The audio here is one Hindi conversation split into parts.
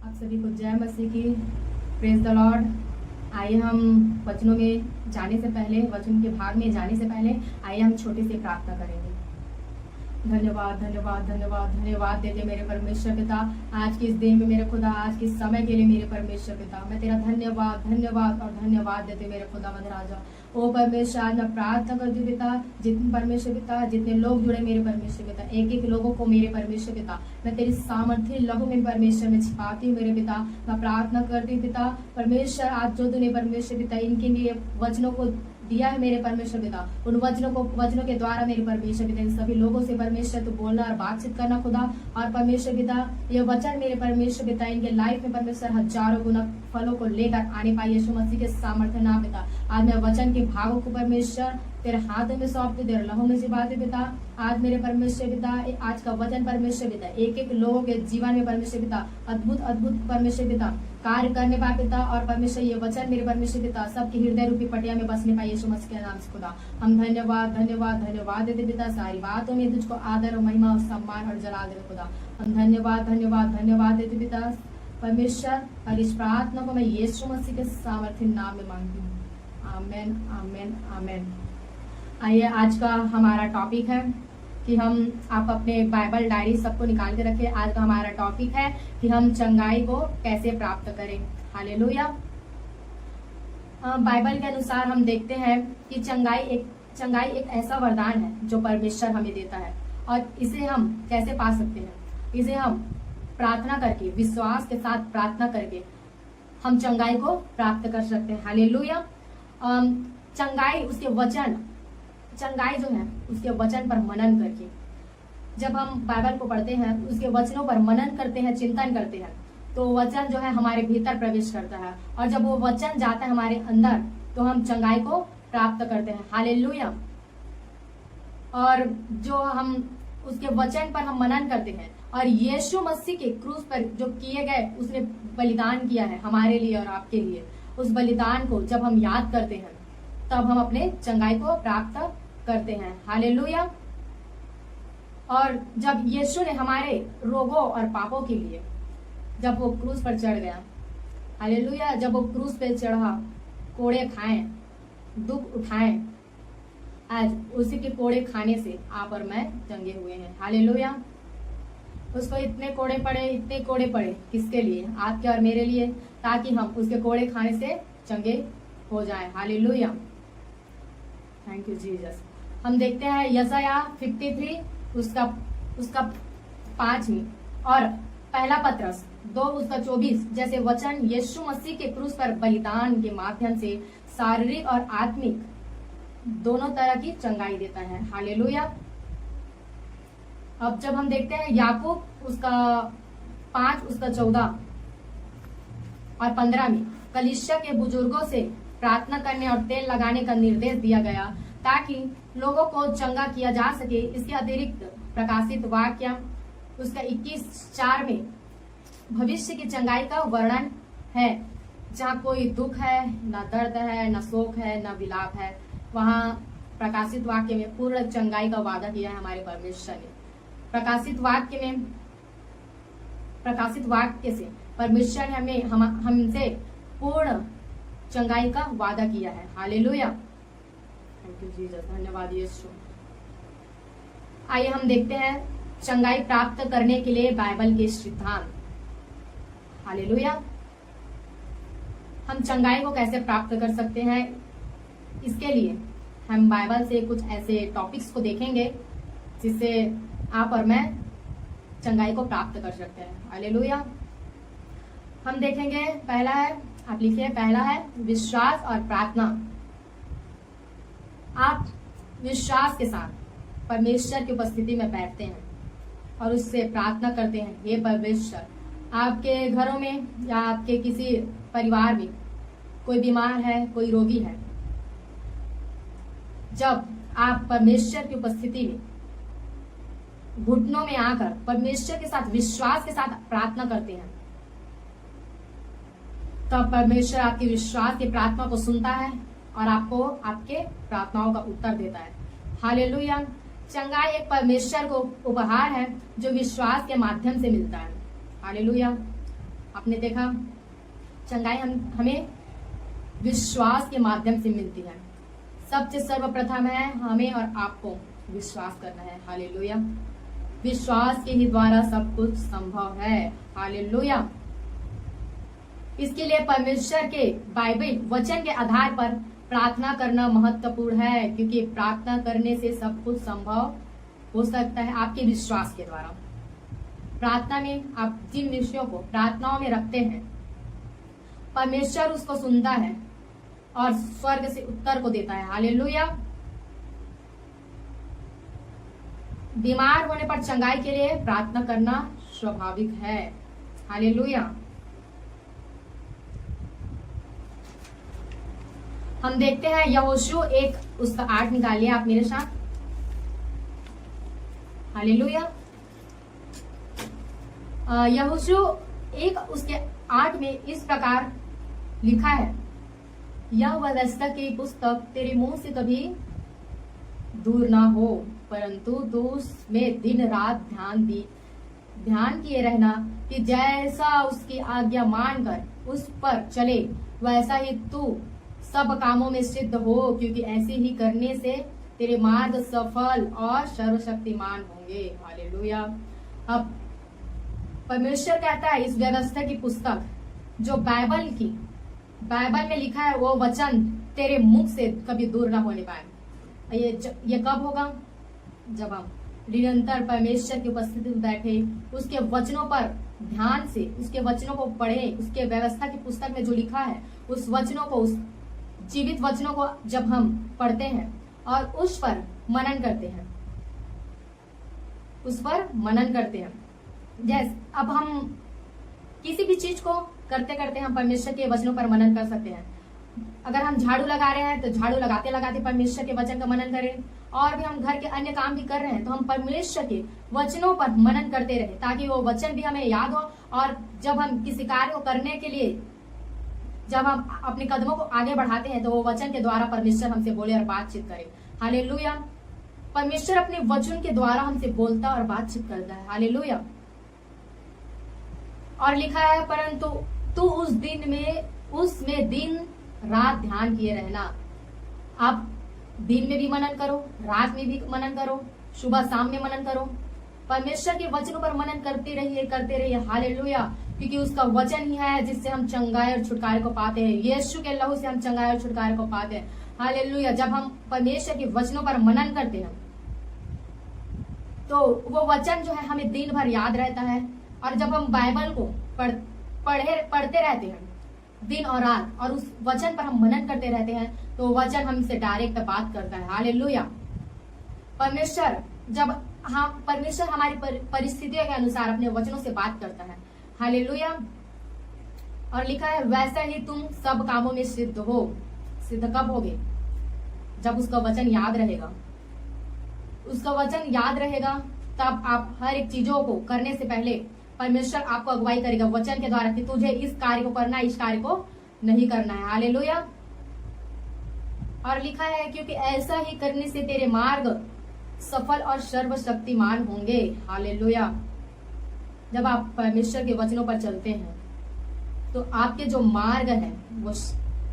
आप सभी को जय मसीह की। Praise the Lord. आइए हम वचनों में जाने से पहले, वचन के भाग में जाने से पहले आइए हम छोटी सी प्रार्थना करेंगे। धन्यवाद धन्यवाद धन्यवाद धन्यवाद देते मेरे परमेश्वर पिता, आज के इस दिन में मेरे खुदा, आज के इस समय के लिए मेरे परमेश्वर पिता, मैं तेरा धन्यवाद धन्यवाद और धन्यवाद देते मेरे खुदा मद राजा। ओ परमेश्वर, आज मैं प्रार्थना करती हूँ पिता, जितने परमेश्वर पिता, जितने लोग जुड़े मेरे परमेश्वर पिता, एक एक लोगों को मेरे परमेश्वर पिता मैं तेरी सामर्थ्य लहू में परमेश्वर में छिपाती हूँ मेरे पिता। मैं प्रार्थना करती हूँ पिता परमेश्वर, आज जो तूने परमेश्वर पिता इनके लिए वचनों को दिया है मेरे परमेश्वर पिता, उन वचनों के द्वारा मेरे परमेश्वर पिता इन सभी लोगों से परमेश्वर तू बोलना और बातचीत करना खुदा। और परमेश्वर पिता ये वचन मेरे परमेश्वर पिता इनके लाइफ में परमेश्वर हजारों गुना फलों को लेकर आने पाए यीशु मसीह के सामर्थ्य ना पिता। आज मैं वचन के भागों को परमेश्वर तेरे हाथों में सौंपते, तेरे लहू में सिपाते पिता। आज मेरे परमेश्वर पिता आज का वचन परमेश्वर पिता एक एक लोगों के जीवन में परमेश्वर पिता अद्भुत अद्भुत परमेश्वर पिता कार्य करने पाए पिता। और परमेश्वर ये वचन मेरे परमेश्वर पिता सबके हृदय रूपी पटिया में बसने पाए यीशु मसीह के नाम से खुदा। हम धन्यवाद धन्यवाद धन्यवाद देते पिता, सारी बातों में तुझको आदर और महिमा और सम्मान और जलाल देते खुदा। हम धन्यवाद धन्यवाद धन्यवाद देते पिता परमेश्वर, और इस प्रार्थना को मैं यीशु मसीह के सामर्थ्य नाम में मांगती हूँ। आमेन आमेन आमेन। आइए आज का हमारा टॉपिक है कि हम आप अपने बाइबल डायरी सबको निकाल के रखें। आज का हमारा टॉपिक है कि हम चंगाई को कैसे प्राप्त करें। हालेलुया। बाइबल के अनुसार हम देखते हैं कि चंगाई एक ऐसा वरदान है जो परमेश्वर हमें देता है, और इसे हम कैसे पा सकते हैं। इसे हम प्रार्थना करके, विश्वास के साथ प्रार्थना करके हम चंगाई को प्राप्त कर सकते हैं। हालेलुया। चंगाई जो है उसके वचन पर मनन करके, जब हम बाइबल को पढ़ते हैं उसके वचनों पर मनन करते हैं, चिंतन करते हैं, तो वचन जो है हमारे भीतर प्रवेश करता है, और जब वो वचन जाता है हमारे अंदर तो हम चंगाई को प्राप्त करते हैं। हालेलुया। और जो हम उसके वचन पर हम मनन करते हैं, और यीशु मसीह के क्रूस पर जो किए गए उसने बलिदान किया है हमारे लिए और आपके लिए, उस बलिदान को जब हम याद करते हैं तब हम अपने चंगाई को प्राप्त करते हैं। हालेलुया। और जब यीशु ने हमारे रोगों और पापों के लिए जब वो क्रूस पर चढ़ गया, हालेलुया, जब वो क्रूस पे चढ़ा, कोड़े खाए, दुख उठाए, आज उसी के कोड़े खाने से आप और मैं चंगे हुए हैं। हालेलुया। उसको इतने कोड़े पड़े किसके लिए? आपके और मेरे लिए, ताकि हम उसके कोड़े खाने से चंगे हो जाएं। हालेलुया। Thank you Jesus. हम देखते हैं यशायाह 53 उसका 5वीं और पहला पत्रस 2:24 जैसे वचन यीशु मसीह के क्रूस पर बलिदान के माध्यम से शारीरिक और आत्मिक दोनों तरह की चंगाई देता है। हालेलुया। अब जब हम देखते हैं याकूब उसका 5:14 और 15 में कलीसिया के बुजुर्गों से प्रार्थना करने और तेल लगाने का निर्देश दिया गया ताकि लोगों को चंगा किया जा सके। इसके अतिरिक्त प्रकाशित वाक्य उसका 21:4 में भविष्य की चंगाई का वर्णन है, जहाँ कोई दुख है, न दर्द है, न शोक है, न विलाप है। वहाँ प्रकाशित वाक्य में पूर्ण चंगाई का वादा किया है हमारे परमेश्वर ने। प्रकाशित वाक्य से परमेश्वर ने हमें हमसे पूर्ण चंगाई का वादा किया है। हालेलुया। Thank you Jesus. धन्यवाद यीशु। आइए हम देखते हैं चंगाई प्राप्त करने के लिए बाइबल के सिद्धांत। हालेलुया। हम चंगाई को कैसे प्राप्त कर सकते हैं, इसके लिए हम बाइबल से कुछ ऐसे टॉपिक्स को देखेंगे जिससे आप और मैं चंगाई को प्राप्त कर सकते हैं। हालेलुया। हम देखेंगे, पहला है, आप लिखिए, पहला है विश्वास और प्रार्थना। आप विश्वास के साथ परमेश्वर की उपस्थिति में बैठते हैं और उससे प्रार्थना करते हैं, हे परमेश्वर, आपके घरों में या आपके किसी परिवार में कोई बीमार है, कोई रोगी है, जब आप परमेश्वर की उपस्थिति में घुटनों में आकर परमेश्वर के साथ विश्वास के साथ प्रार्थना करते हैं, तब परमेश्वर आपकी विश्वास की प्रार्थना को सुनता है और आपको आपके प्रार्थनाओं का उत्तर देता है। हालेलुया। चंगाई एक परमेश्वर को उपहार है जो विश्वास के माध्यम से मिलता है। हालेलुया। आपने देखा चंगाई हमें विश्वास के माध्यम से मिलती है। सबसे सर्वप्रथम है हमें और आपको विश्वास करना है। हालेलुया। विश्वास के ही द्वारा सब कुछ संभव है। हालेलुया। इसके लिए परमेश्वर के बाइबल वचन के आधार पर प्रार्थना करना महत्वपूर्ण है, क्योंकि प्रार्थना करने से सब कुछ संभव हो सकता है आपके विश्वास के द्वारा। प्रार्थना में आप जिन विषयों को प्रार्थनाओं में रखते हैं, परमेश्वर उसको सुनता है और स्वर्ग से उत्तर को देता है। हालेलुया। बीमार होने पर चंगाई के लिए प्रार्थना करना स्वाभाविक है। हालेलुया। हम देखते हैं यहोशू 1 उसका 8 निकालिए आप मेरे साथ। हालेलुया। यहोशू 1 उसके 8 में इस प्रकार लिखा है, यह व्यवस्था की पुस्तक तेरे मुंह से कभी दूर ना हो, परंतु तू उसमें दिन रात ध्यान किए रहना, कि जैसा उसकी आज्ञा मानकर उस पर चले वैसा ही तू सब कामों में सिद्ध हो, क्योंकि ऐसे ही करने से तेरे मार्ग सफल और सर्वशक्तिमान होंगे। हालेलुया। अब परमेश्वर कहता है इस व्यवस्था की पुस्तक जो बाइबल में लिखा है, वो वचन तेरे मुख से कभी दूर ना होने पाए। ये कब होगा? जब हम निरंतर परमेश्वर की उपस्थिति में बैठे, उसके वचनों पर ध्यान से उसके वचनों को पढ़े, उसके व्यवस्था की पुस्तक में जो लिखा है उस वचनों को, उस जीवित वचनों को जब हम पढ़ते हैं और उस पर मनन करते हैं। जैसे अब हम किसी भी चीज को करते करते हम परमेश्वर के वचनों पर मनन कर सकते हैं। अगर हम झाड़ू लगा रहे हैं तो झाड़ू लगाते लगाते परमेश्वर के वचन का मनन करें, और भी हम घर के अन्य काम भी कर रहे हैं तो हम परमेश्वर के वचनों पर मनन करते रहे, ताकि वो वचन भी हमें याद हो, और जब हम किसी कार्य को करने के लिए जब हम अपने कदमों को आगे बढ़ाते हैं तो वो वचन के द्वारा परमेश्वर हमसे बोले और बातचीत करे। हालेलुया। परमेश्वर अपने वचन के द्वारा हमसे बोलता और बातचीत करता है। हालेलुया। और लिखा है, परंतु तू उसमें दिन रात ध्यान किए रहना। आप दिन में भी मनन करो, रात में भी मनन करो, सुबह शाम में मनन करो, परमेश्वर के वचनों पर मनन करते रहिए। हालेलुया। क्योंकि उसका वचन ही है जिससे हम चंगाई और छुटकारे को पाते हैं। यीशु के लहू से हम चंगाई और छुटकारे को पाते हैं। हालेलुया। जब हम परमेश्वर के वचनों पर मनन करते हैं तो वो वचन जो है हमें दिन भर याद रहता है, और जब हम बाइबल को पढ़ते रहते हैं दिन और रात, और उस वचन पर हम मनन करते रहते हैं, तो वचन हमसे डायरेक्ट बात करता है। हालेलुया। परमेश्वर हमारी परिस्थितियों के अनुसार अपने वचनों से बात करता है। हालेलुया। और लिखा है, वैसा ही तुम सब कामों में सिद्ध हो। सिद्ध कब होगे? जब उसका वचन याद रहेगा। उसका वचन याद रहेगा तब आप हर एक चीजों को करने से पहले परमेश्वर आपको अगुवाई करेगा वचन के द्वारा, कि तुझे इस कार्य को करना है, इस कार्य को नहीं करना है। हालेलुया। और लिखा है, क्योंकि ऐसा ही करने से तेरे मार्ग सफल और सर्वशक्तिमान होंगे। हालेलुया। जब आप परमेश्वर के वचनों पर चलते हैं तो आपके जो मार्ग है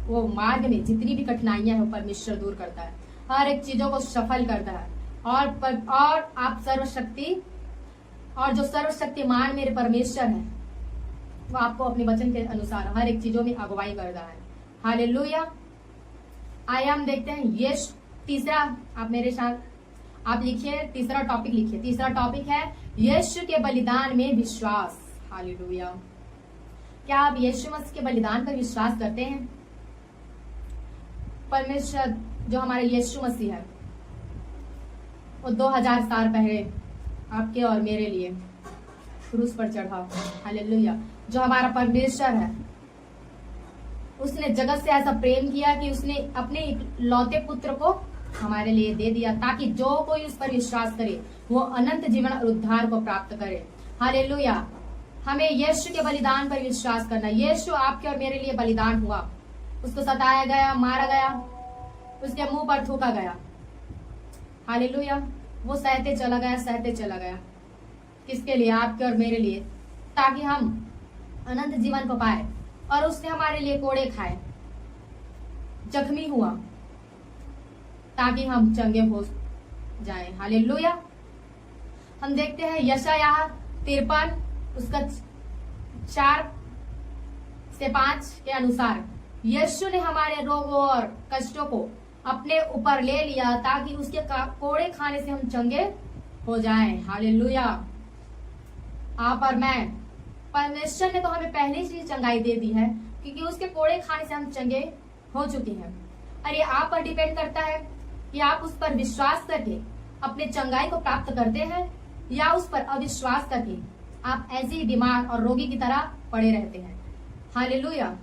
वो मार्ग में जितनी भी कठिनाइयां हैं वो परमेश्वर दूर करता है, हर एक चीजों को सफल करता है, और आप जो सर्वशक्तिमान मेरे परमेश्वर है वो आपको अपने वचन के अनुसार हर एक चीजों में अगुवाई करता है। हालेलुया। आइए हम देखते हैं यीशु। तीसरा, आप मेरे साथ आप लिखिए, तीसरा टॉपिक लिखिए। तीसरा टॉपिक है यीशु के बलिदान में विश्वास। हालेलुया। क्या आप यीशु मसीह के बलिदान पर विश्वास करते हैं? परमेश्वर जो हमारे यीशु मसीह है वो 2000 साल पहले आपके और मेरे लिए क्रूस पर चढ़ा। हालेलुया। जो हमारा परमेश्वर है उसने जगत से ऐसा प्रेम किया कि उसने अपने इकलौते पुत्र को हमारे लिए दे दिया, ताकि जो कोई उस पर विश्वास करे वो अनंत जीवन और उद्धार को प्राप्त करे। हालेलुया। हमें यीशु के बलिदान पर विश्वास करना। यीशु आपके और मेरे लिए बलिदान हुआ, उसको सताया गया, मारा गया, उसके मुंह पर थूका गया। हालेलुया। वो सहते चला गया। किसके लिए? आपके और मेरे लिए, ताकि हम अनंत जीवन को पाए, और उसने हमारे लिए कोड़े खाए, जख्मी हुआ ताकि हम चंगे हो जाएं। हालेलुया। हम देखते हैं यशायाह 53 उसका 4 से 5 के अनुसार, यीशु ने हमारे रोगों और कष्टों को अपने ऊपर ले लिया ताकि उसके कोड़े खाने से हम चंगे हो जाएं। हालेलुया। आप और मैं, परमेश्वर ने तो हमें पहले से चंगाई दे दी है, क्योंकि उसके कोड़े खाने से हम चंगे हो चुके हैं। और ये आप पर डिपेंड करता है कि आप उस पर विश्वास करके अपने चंगाई को प्राप्त करते हैं, या उस पर अविश्वास करके आप ऐसे ही बीमार और रोगी की तरह पड़े रहते हैं। हालेलुया।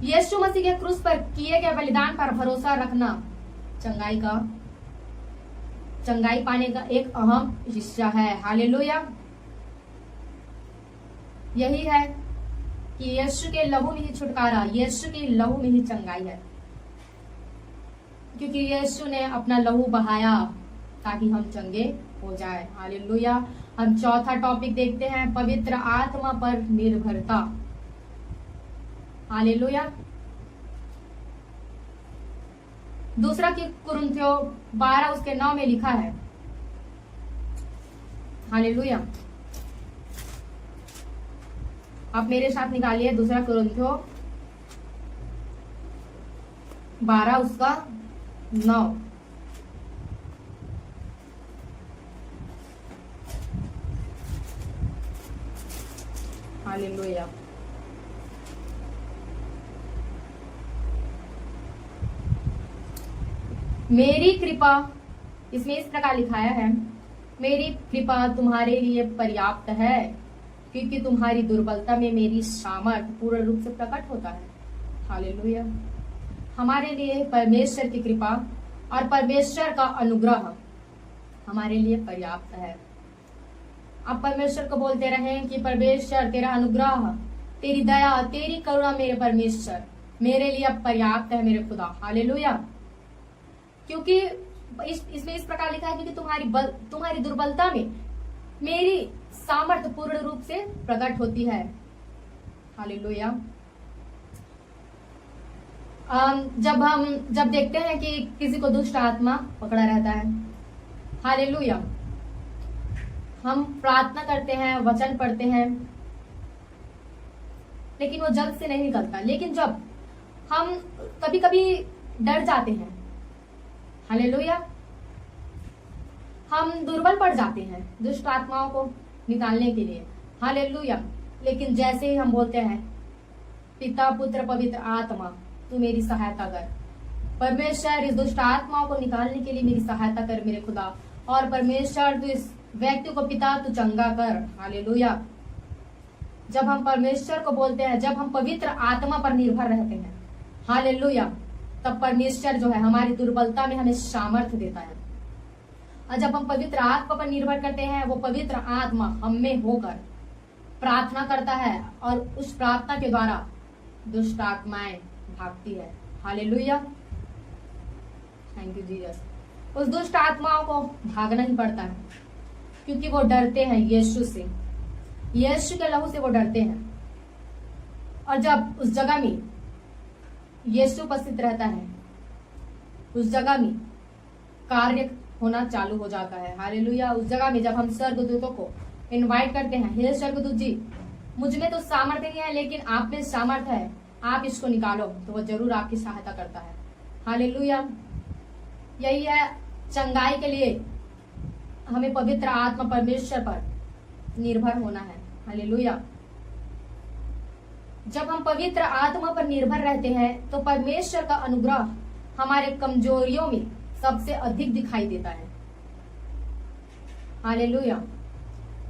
यीशु मसीह के क्रूस पर किए गए बलिदान पर भरोसा रखना चंगाई पाने का एक अहम हिस्सा है। हालेलुया। यही है कि यीशु के लहू में ही छुटकारा, यीशु के लहू में ही चंगाई है, क्योंकि यीशु ने अपना लहू बहाया ताकि हम चंगे हो जाए। हालेलुया। हम चौथा टॉपिक देखते हैं, पवित्र आत्मा पर निर्भरता। हालेलुया। दूसरा कि कुरिन्थियों 12 उसके 9 में लिखा है। हालेलुया। आप मेरे साथ निकालिए, दूसरा कुरिन्थियों 12 उसका 9। हालेलुया। मेरी कृपा, इसमें इस प्रकार लिखाया है, मेरी कृपा तुम्हारे लिए पर्याप्त है, क्योंकि तुम्हारी दुर्बलता में मेरी सामर्थ पूर्ण रूप से प्रकट होता है। हालेलुया। हमारे लिए परमेश्वर की कृपा और परमेश्वर का अनुग्रह हमारे लिए पर्याप्त है। आप परमेश्वर को बोलते रहें कि परमेश्वर तेरा अनुग्रह, तेरी दया, तेरी करुणा मेरे परमेश्वर मेरे लिए पर्याप्त है मेरे खुदा। हालेलुया। क्योंकि इसमें इस प्रकार लिखा है, क्योंकि तुम्हारी दुर्बलता में मेरी सामर्थ्य पूर्ण रूप से प्रकट होती है। हालेलुया। जब देखते हैं कि किसी को दुष्ट आत्मा पकड़ा रहता है, हालेलुया, हम प्रार्थना करते हैं, वचन पढ़ते हैं, लेकिन वो जल्द से नहीं निकलता। लेकिन जब हम कभी कभी डर जाते हैं, हालेलुया, हम दुर्बल पड़ जाते हैं दुष्ट आत्माओं को निकालने के लिए। हालेलुया। लेकिन जैसे ही हम बोलते हैं, पिता पुत्र पवित्र आत्मा तू मेरी सहायता कर, परमेश्वर इस दुष्ट आत्माओं को निकालने के लिए मेरी सहायता कर मेरे खुदा, और परमेश्वर तू इस व्यक्ति को पिता तू चंगा कर। हालेलुया। जब हम परमेश्वर को बोलते हैं, जब हम पवित्र आत्मा पर निर्भर रहते हैं, हालेलुया, तब परमेश्वर जो है हमारी दुर्बलता में हमें सामर्थ्य देता है। और जब हम पवित्र आत्मा पर निर्भर करते हैं, वो पवित्र आत्मा हम में होकर प्रार्थना करता है, और उस प्रार्थना के द्वारा दुष्ट आत्माएं भागती है। हालेलुया। Thank you Jesus. उस दुष्ट आत्माओं को भागना ही पड़ता है, क्योंकि वो डरते हैं यीशु से, यीशु के लहू से वो डरते हैं। और जब उस जगह में यीशु उपस्थित रहता है, उस जगह में कार्य होना चालू हो जाता है। हालेलुया। उस जगह में जब हम स्वर्गदूतों को इनवाइट करते हैं, हे स्वर्गदूत जी, मुझ में तो सामर्थ्य नहीं है, लेकिन आप में सामर्थ्य है, आप इसको निकालो, तो वो जरूर आपकी सहायता करता है। हालेलुया। यही है, चंगाई के लिए हमें पवित्र आत्मा परमेश्वर पर निर्भर होना है। हालेलुया। जब हम पवित्र आत्मा पर निर्भर रहते हैं, तो परमेश्वर का अनुग्रह हमारे कमजोरियों में सबसे अधिक दिखाई देता है। हालेलुया।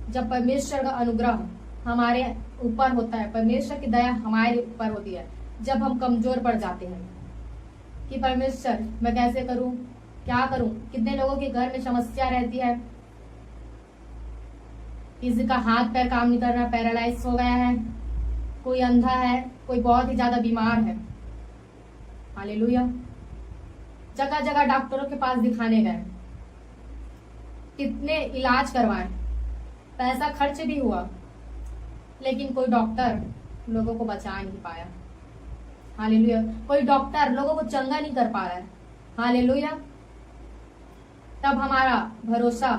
जब परमेश्वर का अनुग्रह हमारे ऊपर होता है, परमेश्वर की दया हमारे ऊपर होती है, जब हम कमजोर पड़ जाते हैं कि परमेश्वर मैं कैसे करूं, क्या करूं। कितने लोगों के घर में समस्या रहती है, किसी का हाथ पैर काम नहीं कर रहा, पैरालाइज हो गया है, कोई अंधा है, कोई बहुत ही ज्यादा बीमार है। हालेलुया। जगह जगह डॉक्टरों के पास दिखाने गए, कितने इलाज करवाए, पैसा खर्च भी हुआ, लेकिन कोई डॉक्टर लोगों को बचा नहीं पाया। हालेलुया। कोई डॉक्टर लोगों को चंगा नहीं कर पा रहा है। हालेलुया। तब हमारा भरोसा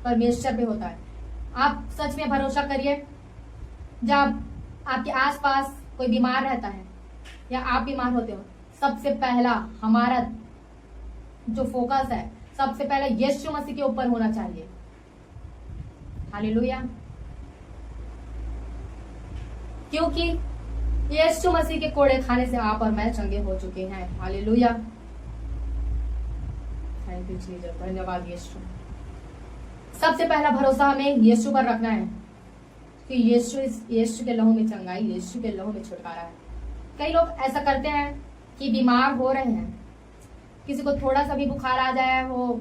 परमेश्वर पे होता है। आप सच में भरोसा करिए, जब आपके आसपास कोई बीमार रहता है या आप बीमार होते हो, सबसे पहला हमारा जो फोकस है, सबसे पहले यीशु मसीह के ऊपर होना चाहिए। हालेलुया। क्योंकि यीशु मसीह के कोड़े खाने से आप और मैं चंगे हो चुके हैं। हालेलुया। थैंक यू जीसस, धन्यवाद यीशु। सबसे पहला भरोसा हमें यीशु पर रखना है कि यीशु के लहू में चंगाई, यीशु के लहू में छुटकारा है। कई लोग ऐसा करते हैं कि बीमार हो रहे हैं, किसी को थोड़ा सा भी बुखार आ जाए, वो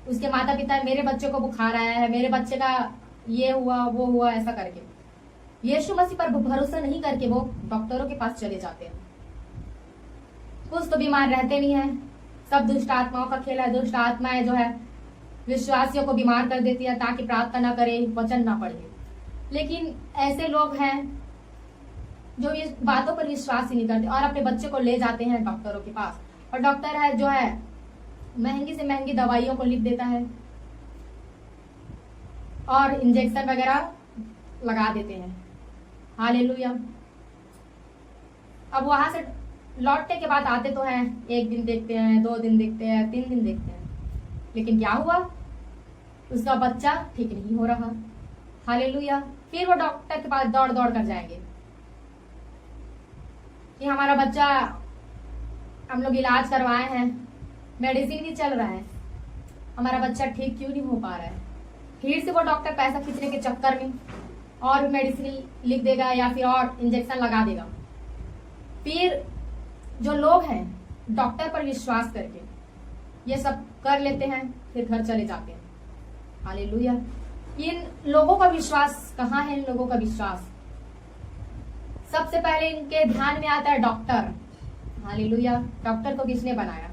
उसके माता पिता मेरे बच्चे को बुखार आया है, मेरे बच्चे का ये हुआ वो हुआ, ऐसा करके यीशु मसीह पर भरोसा नहीं करके वो डॉक्टरों के पास चले जाते हैं। कुछ तो बीमार रहते नहीं है, सब दुष्ट आत्माओं का खेल है। दुष्ट आत्माएं जो है विश्वासियों को बीमार कर देती है ताकि प्रार्थना ना करे, वचन ना पढ़े। लेकिन ऐसे लोग हैं जो ये बातों पर विश्वास ही नहीं करते और अपने बच्चे को ले जाते हैं डॉक्टरों के पास, और डॉक्टर है जो है महंगी से महंगी दवाइयों को लिख देता है और इंजेक्शन वगैरह लगा देते हैं। हालेलुया। अब वहां से लौटने के बाद आते तो हैं, 1 दिन देखते हैं, 2 दिन देखते हैं, 3 दिन देखते हैं, लेकिन क्या हुआ? उसका बच्चा ठीक नहीं हो रहा। हालेलुया। फिर वो डॉक्टर के पास दौड़ दौड़ कर जाएंगे कि हमारा बच्चा, हम लोग इलाज करवाए हैं, मेडिसिन भी चल रहा है, हमारा बच्चा ठीक क्यों नहीं हो पा रहा है। फिर से वो डॉक्टर पैसा खींचने के चक्कर में और मेडिसिन लिख देगा या फिर और इंजेक्शन लगा देगा। फिर जो लोग हैं डॉक्टर पर विश्वास करके ये सब कर लेते हैं, फिर घर चले जाते हैं। हालेलुया। इन लोगों का विश्वास कहाँ है? इन लोगों का विश्वास सबसे पहले इनके ध्यान में आता है डॉक्टर। हालेलुया। डॉक्टर को किसने बनाया?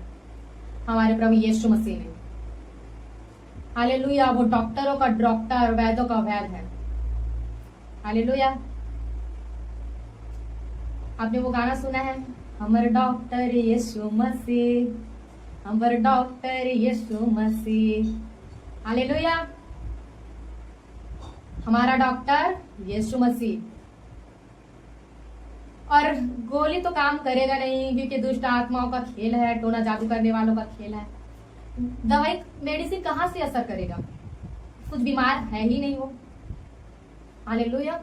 हमारे प्रभु यीशु मसीह ने। हालेलुया। वो डॉक्टरों का डॉक्टर, वैद्यों का वैद्य है। हालेलुया। आपने वो गाना सुना है, हमर डॉक्टर यीशु मसीह, हमर डॉक्टर यीशु मसीह। हालेलुया। हमारा डॉक्टर यीशु मसीह। और गोली तो काम करेगा नहीं, क्योंकि दुष्ट आत्माओं का खेल है, टोना जादू करने वालों का खेल है। दवाई मेडिसिन कहाँ से असर करेगा? कुछ बीमार है ही नहीं वो। हालेलुया।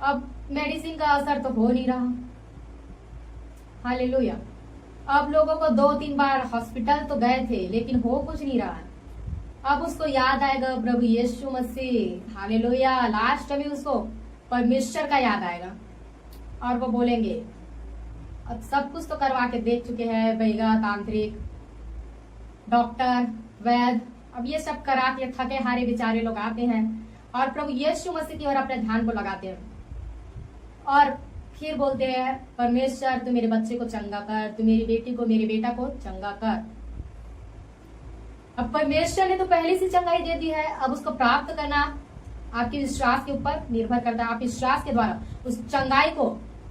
अब मेडिसिन का असर तो हो नहीं रहा। हालेलुया। अब लोगों को 2-3 बार हॉस्पिटल तो गए थे, लेकिन हो कुछ नहीं रहा। अब उसको याद आएगा प्रभु यीशु मसीह। हालेलुया। लास्ट में उसको परमेश्वर का याद आएगा और वो बोलेंगे, अब सब कुछ तो करवा के देख चुके हैं, बैगा, तांत्रिक, डॉक्टर, वैद्य, अब ये सब करा के थके हारे बेचारे लोग आते हैं और प्रभु यीशु मसीह की ओर अपने ध्यान को लगाते हैं और फिर बोलते हैं, परमेश्वर तू मेरे बच्चे को चंगा कर, तू मेरी बेटी को, मेरे बेटा को चंगा कर। अब परमेश्वर ने तो पहले से चंगाई दे दी है, अब उसको प्राप्त करना आपके विश्वास के ऊपर निर्भर करता है। आप विश्वास के द्वारा उस चंगाई को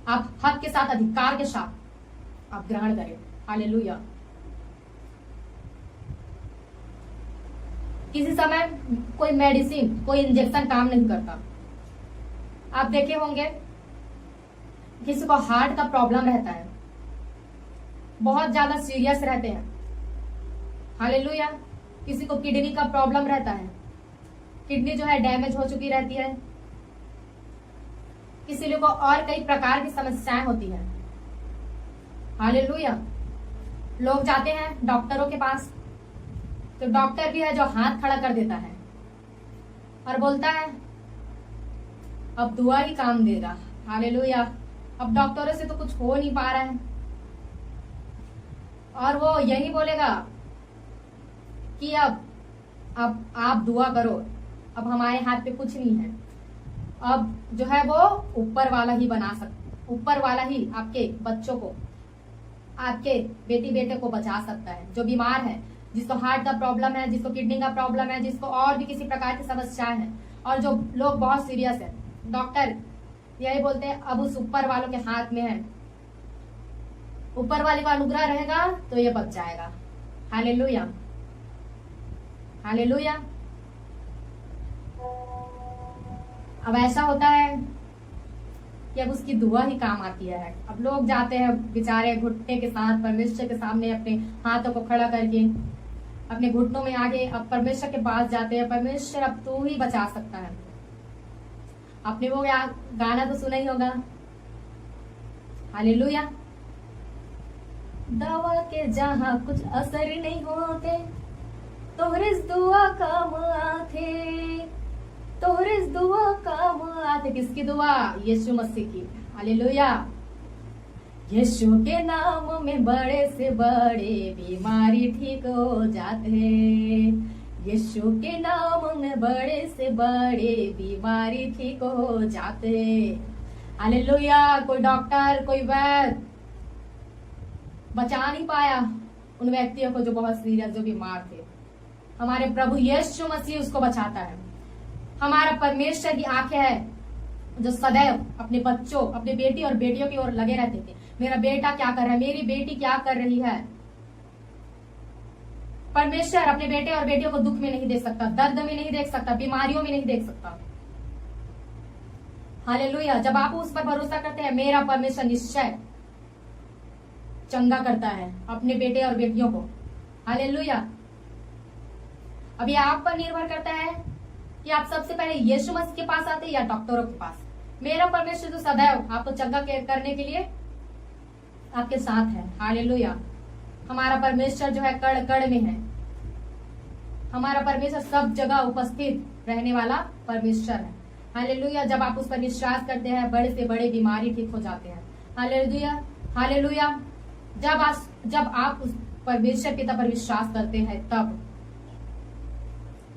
आप हक के साथ, अधिकार के साथ आप ग्रहण करें। हालेलुया। किसी समय कोई मेडिसिन, कोई इंजेक्शन काम नहीं करता। आप देखे होंगे किसी को हार्ट का प्रॉब्लम रहता है, बहुत ज्यादा सीरियस रहते हैं। हालेलुया। किसी को किडनी का प्रॉब्लम रहता है, किडनी जो है डैमेज हो चुकी रहती है। किसी लोग को और कई प्रकार की समस्याएं होती है। हालेलुया। लोग जाते हैं डॉक्टरों के पास, तो डॉक्टर भी है जो हाथ खड़ा कर देता है और बोलता है अब दुआ ही काम देगा। हालेलुया। अब डॉक्टरों से तो कुछ हो नहीं पा रहा है और वो यही बोलेगा कि अब आप दुआ करो, अब हमारे हाथ पे कुछ नहीं है। अब जो है वो ऊपर वाला ही बना सकता, ऊपर वाला ही आपके बच्चों को, आपके बेटी बेटे को बचा सकता है। जो बीमार है, जिसको हार्ट का प्रॉब्लम है, जिसको किडनी का प्रॉब्लम है, जिसको और भी किसी प्रकार की समस्याएं हैं, और जो लोग बहुत सीरियस है, डॉक्टर यही बोलते हैं अब उस ऊपर वालों के हाथ में है, ऊपर वाले का अनुग्रह रहेगा तो ये बच जाएगा। Hallelujah, hallelujah. अब ऐसा होता है कि अब उसकी दुआ ही काम आती है। अब लोग जाते हैं बेचारे घुटने के साथ परमेश्वर के सामने अपने हाथों को खड़ा करके अपने घुटनों में आगे अब परमेश्वर के पास जाते हैं, परमेश्वर अब तू ही बचा सकता है। आपने वो गाना तो सुना ही होगा, हालेलुया। दवा के जहां कुछ असर नहीं होते, तोहरे दुआ काम आते, तोहरे दुआ काम आते। किसकी दुआ? यीशु मसीह की। हालेलुया। यीशु के नाम में बड़े से बड़े बीमारी ठीक हो जाते हैं, यीशु के नाम में बड़े से बड़े बीमारी ठीक हो जाते हैं। हालेलुया। कोई डॉक्टर, कोई वैद्य बचा नहीं पाया उन व्यक्तियों को जो बहुत सीरियस, जो बीमार थे। हमारे प्रभु यीशु मसीह उसको बचाता है। हमारा परमेश्वर की आंखें है जो सदैव अपने बच्चों, अपने बेटी और बेटियों की ओर लगे रहते थे। मेरा बेटा क्या कर रहा है, मेरी बेटी क्या कर रही है। परमेश्वर अपने बेटे और बेटियों को दुख में नहीं देख सकता, दर्द में नहीं देख सकता, बीमारियों में नहीं देख सकता। हालेलुया। जब आप उस पर भरोसा करते हैं, मेरा परमेश्वर निश्चय चंगा करता है अपने बेटे और बेटियों को। हालेलुया। अब ये आप पर निर्भर करता है कि आप सबसे पहले यीशु मसीह के पास आते या डॉक्टरों के पास। मेरा परमेश्वर तो सदैव आपको चंगा करने के लिए आपके साथ है। हालेलुया। हमारा परमेश्वर जो है कड़ कड़ में है। हमारा परमेश्वर सब जगह उपस्थित रहने वाला परमेश्वर है। हालेलुया। जब आप उस पर विश्वास करते हैं, बड़े से बड़े बीमारी ठीक हो जाते हैं। Hallelujah, hallelujah. जब आप उस परमेश्वर पिता पर विश्वास करते हैं तब,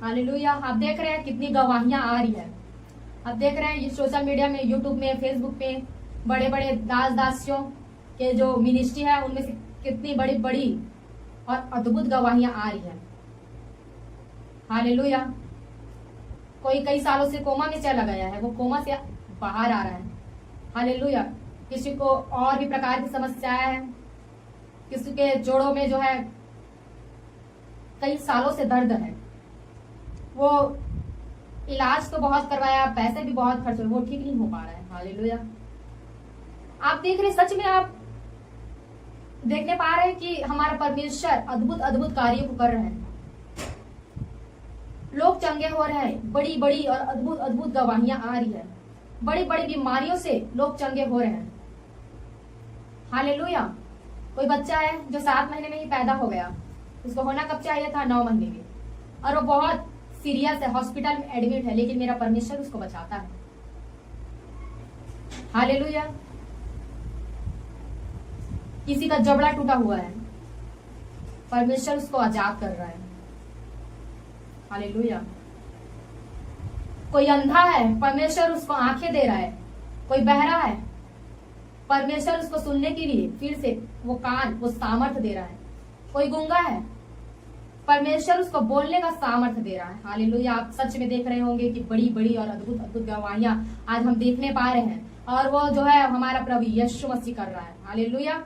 हालेलुया। आप देख रहे हैं कितनी गवाहियां आ रही है। आप देख रहे हैं सोशल मीडिया में, यूट्यूब में, फेसबुक पे बड़े बड़े दास दासियों के जो मिनिस्ट्री है उनमें से कितनी बड़ी बड़ी और अद्भुत गवाहियां आ रही है। हालेलुया। कोई कई सालों से कोमा में चला गया है, वो कोमा से बाहर आ रहा है। हालेलुया। किसी को और भी प्रकार की समस्याएं हैं, किसी के जोड़ों में जो है कई सालों से दर्द है, वो इलाज तो बहुत करवाया, पैसे भी बहुत खर्च हुए, वो ठीक नहीं हो पा रहा है। हालेलुया। आप देख रहे, सच में आप देखने पा रहे हैं कि हमारा परमेश्वर अद्भुत अद्भुत कार्यों को कर रहे हैं। लोग चंगे हो रहे हैं, बड़ी बड़ी और अद्भुत अद्भुत गवाहियां आ रही है। बड़ी बड़ी बीमारियों से लोग चंगे हो रहे हैं। हालेलुया। कोई बच्चा है जो 7 महीने में ही पैदा हो गया, उसको होना कब चाहिए था? 9 महीने में, और वो बहुत सीरियस है, हॉस्पिटल में एडमिट है, लेकिन मेरा परमेश्वर उसको बचाता है। हालेलुया। किसी का जबड़ा टूटा हुआ है, परमेश्वर उसको आजाद कर रहा है। हालेलुया। कोई अंधा है, परमेश्वर उसको आंखें दे रहा है। कोई बहरा है, परमेश्वर उसको सुनने के लिए फिर से वो कान, वो सामर्थ्य दे रहा है। कोई गूंगा है, परमेश्वर उसको बोलने का सामर्थ्य दे रहा है। हालेलुया। आप सच में देख रहे होंगे कि बड़ी बड़ी और अद्भुत अद्भुत गवाहियां आज हम देखने पा रहे हैं, और वो जो है हमारा प्रभु यीशु मसीह कर रहा है। हालेलुया।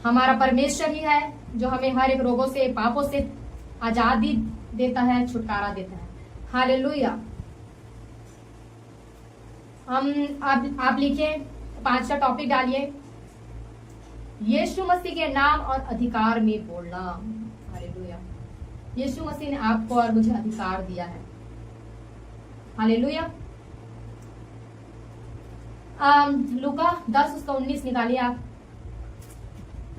हमारा परमेश्वर ही है जो हमें हर एक रोगों से, पापों से आजादी देता है, छुटकारा देता है। हालेलुया। आप लिखिए, 5वां टॉपिक डालिए, यीशु मसीह के नाम और अधिकार में बोलना। हालेलुया। यीशु मसीह ने आपको और मुझे अधिकार दिया है। हालेलुया। लूका 10:19 निकालिए आप।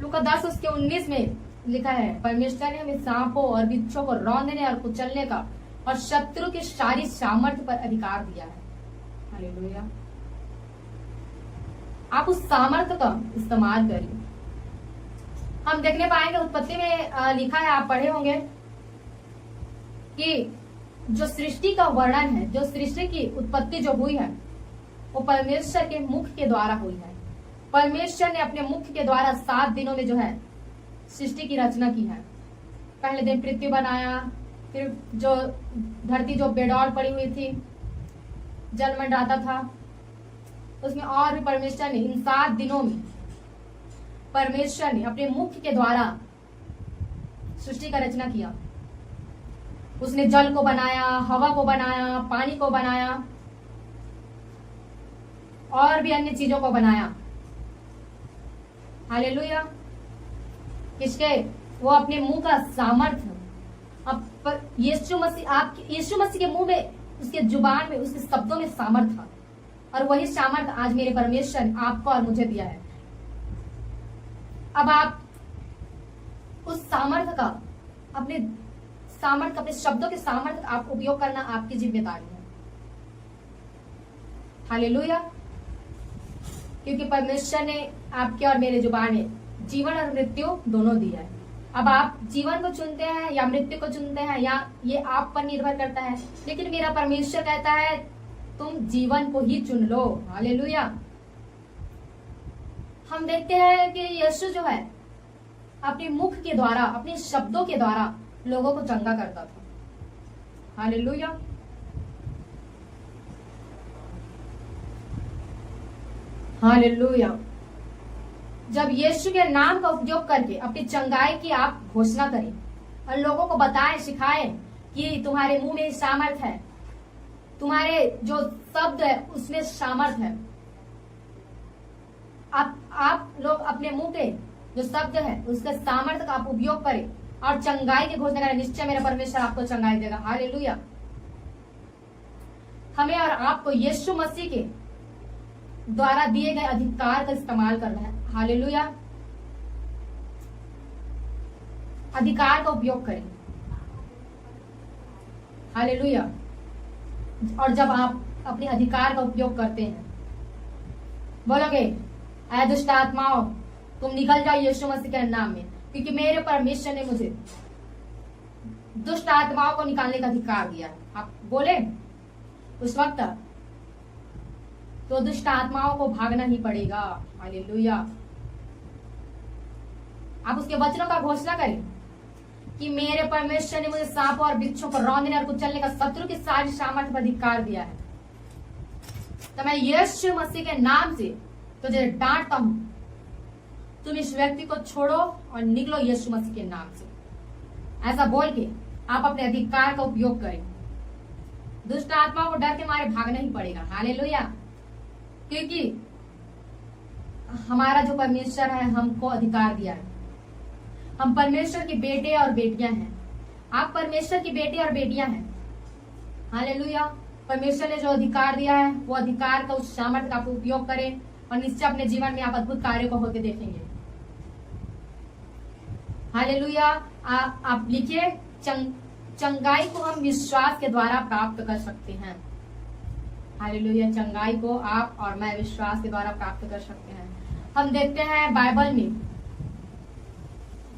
लूका 10:19 में लिखा है, परमेश्वर ने हमें सांपों और बिच्छों को रौंदने और कुचलने का और शत्रु की सारी सामर्थ्य पर अधिकार दिया है। हालेलुया। आप उस सामर्थ्य का इस्तेमाल करिए। हम देखने पाएंगे, उत्पत्ति में लिखा है, आप पढ़े होंगे कि जो सृष्टि का वर्णन है, जो सृष्टि की उत्पत्ति जो हुई है, वो परमेश्वर के मुख के द्वारा हुई है। परमेश्वर ने अपने मुख के द्वारा 7 दिनों में जो है सृष्टि की रचना की है। पहले दिन पृथ्वी बनाया, फिर जो धरती जो बेडौल पड़ी हुई थी, जल मंडराता था, उसमें और भी परमेश्वर ने इन 7 दिनों में परमेश्वर ने अपने मुख के द्वारा सृष्टि का रचना किया। उसने जल को बनाया, हवा को बनाया, पानी को बनाया और भी अन्य चीजों को बनाया। हालेलुया। किसके? वो अपने मुंह का सामर्थ्य, अब यीशु मसीह के मुंह में, उसके जुबान में, उसके शब्दों में सामर्थ्य था, और वही सामर्थ्य आज मेरे परमेश्वर ने आपको और मुझे दिया है। अब आप उस सामर्थ्य का, अपने शब्दों के सामर्थ्य का आप उपयोग करना आपकी जिम्मेदारी है। हालेलुया। क्योंकि परमेश्वर ने आपके और मेरे जुबान में जीवन और मृत्यु दोनों दिया है। अब आप जीवन को चुनते हैं या मृत्यु को चुनते हैं, या ये आप पर निर्भर करता है, लेकिन मेरा परमेश्वर कहता है तुम जीवन को ही चुन लो। हालेलुया। हम देखते हैं कि यीशु जो है अपने मुख के द्वारा, अपने शब्दों के द्वारा लोगों को चंगा करता था। हालेलुया। हालेलुया। जब यीशु के नाम का उपयोग करके अपनी चंगाई की आप घोषणा करें और लोगों को बताएं, सिखाएं कि तुम्हारे मुंह में सामर्थ है, तुम्हारे जो शब्द है उसमें सामर्थ है। आप लोग अपने मुंह के जो शब्द है उसके सामर्थ्य का आप उपयोग करें और चंगाई की घोषणा करें। निश्चय मेरा परमेश्वर आपको चंगाई देगा। हालेलुया। हमें और आपको यीशु मसीह के द्वारा दिए गए अधिकार का इस्तेमाल करना है। हालेलुया। अधिकार का उपयोग करें। हालेलुया। और जब आप अपने अधिकार का उपयोग करते हैं, बोलोगे ऐ दुष्ट आत्माओं तुम निकल जाओ यीशु मसीह के नाम में, क्योंकि मेरे परमेश्वर ने मुझे दुष्ट आत्माओं को निकालने का अधिकार दिया है। आप बोले उस वक्त तो दुष्ट आत्माओं को भागना ही पड़ेगा। हालेलुया। आप उसके वचनों का घोषणा करें कि मेरे परमेश्वर ने मुझे सांपों और बिच्छों को रौंदने और कुचलने का, शत्रु की सारी सामर्थ्य पर अधिकार दिया है। तो मैं यीशु मसीह के नाम से तुझे डांटता हूं, तुम इस व्यक्ति को छोड़ो और निकलो यीशु मसीह के नाम से। ऐसा बोल के आप अपने अधिकार का उपयोग करें। दुष्ट आत्माओं को डर के मारे भागना ही पड़ेगा। हालेलुया। क्योंकि हमारा जो परमेश्वर है हमको अधिकार दिया है। हम परमेश्वर के बेटे और बेटियां हैं। आप परमेश्वर की बेटे और बेटियां हैं। हालेलुया। परमेश्वर ने जो अधिकार दिया है वो अधिकार का, उस सामर्थ्य का आप उपयोग करें और निश्चय अपने जीवन में आप अद्भुत कार्यों को होते देखेंगे। हालेलुया। आप लिखिए, चंगाई को हम विश्वास के द्वारा प्राप्त कर सकते हैं। हालेलुया। चंगाई को आप और मैं विश्वास के द्वारा प्राप्त कर सकते हैं। हम देखते हैं बाइबल में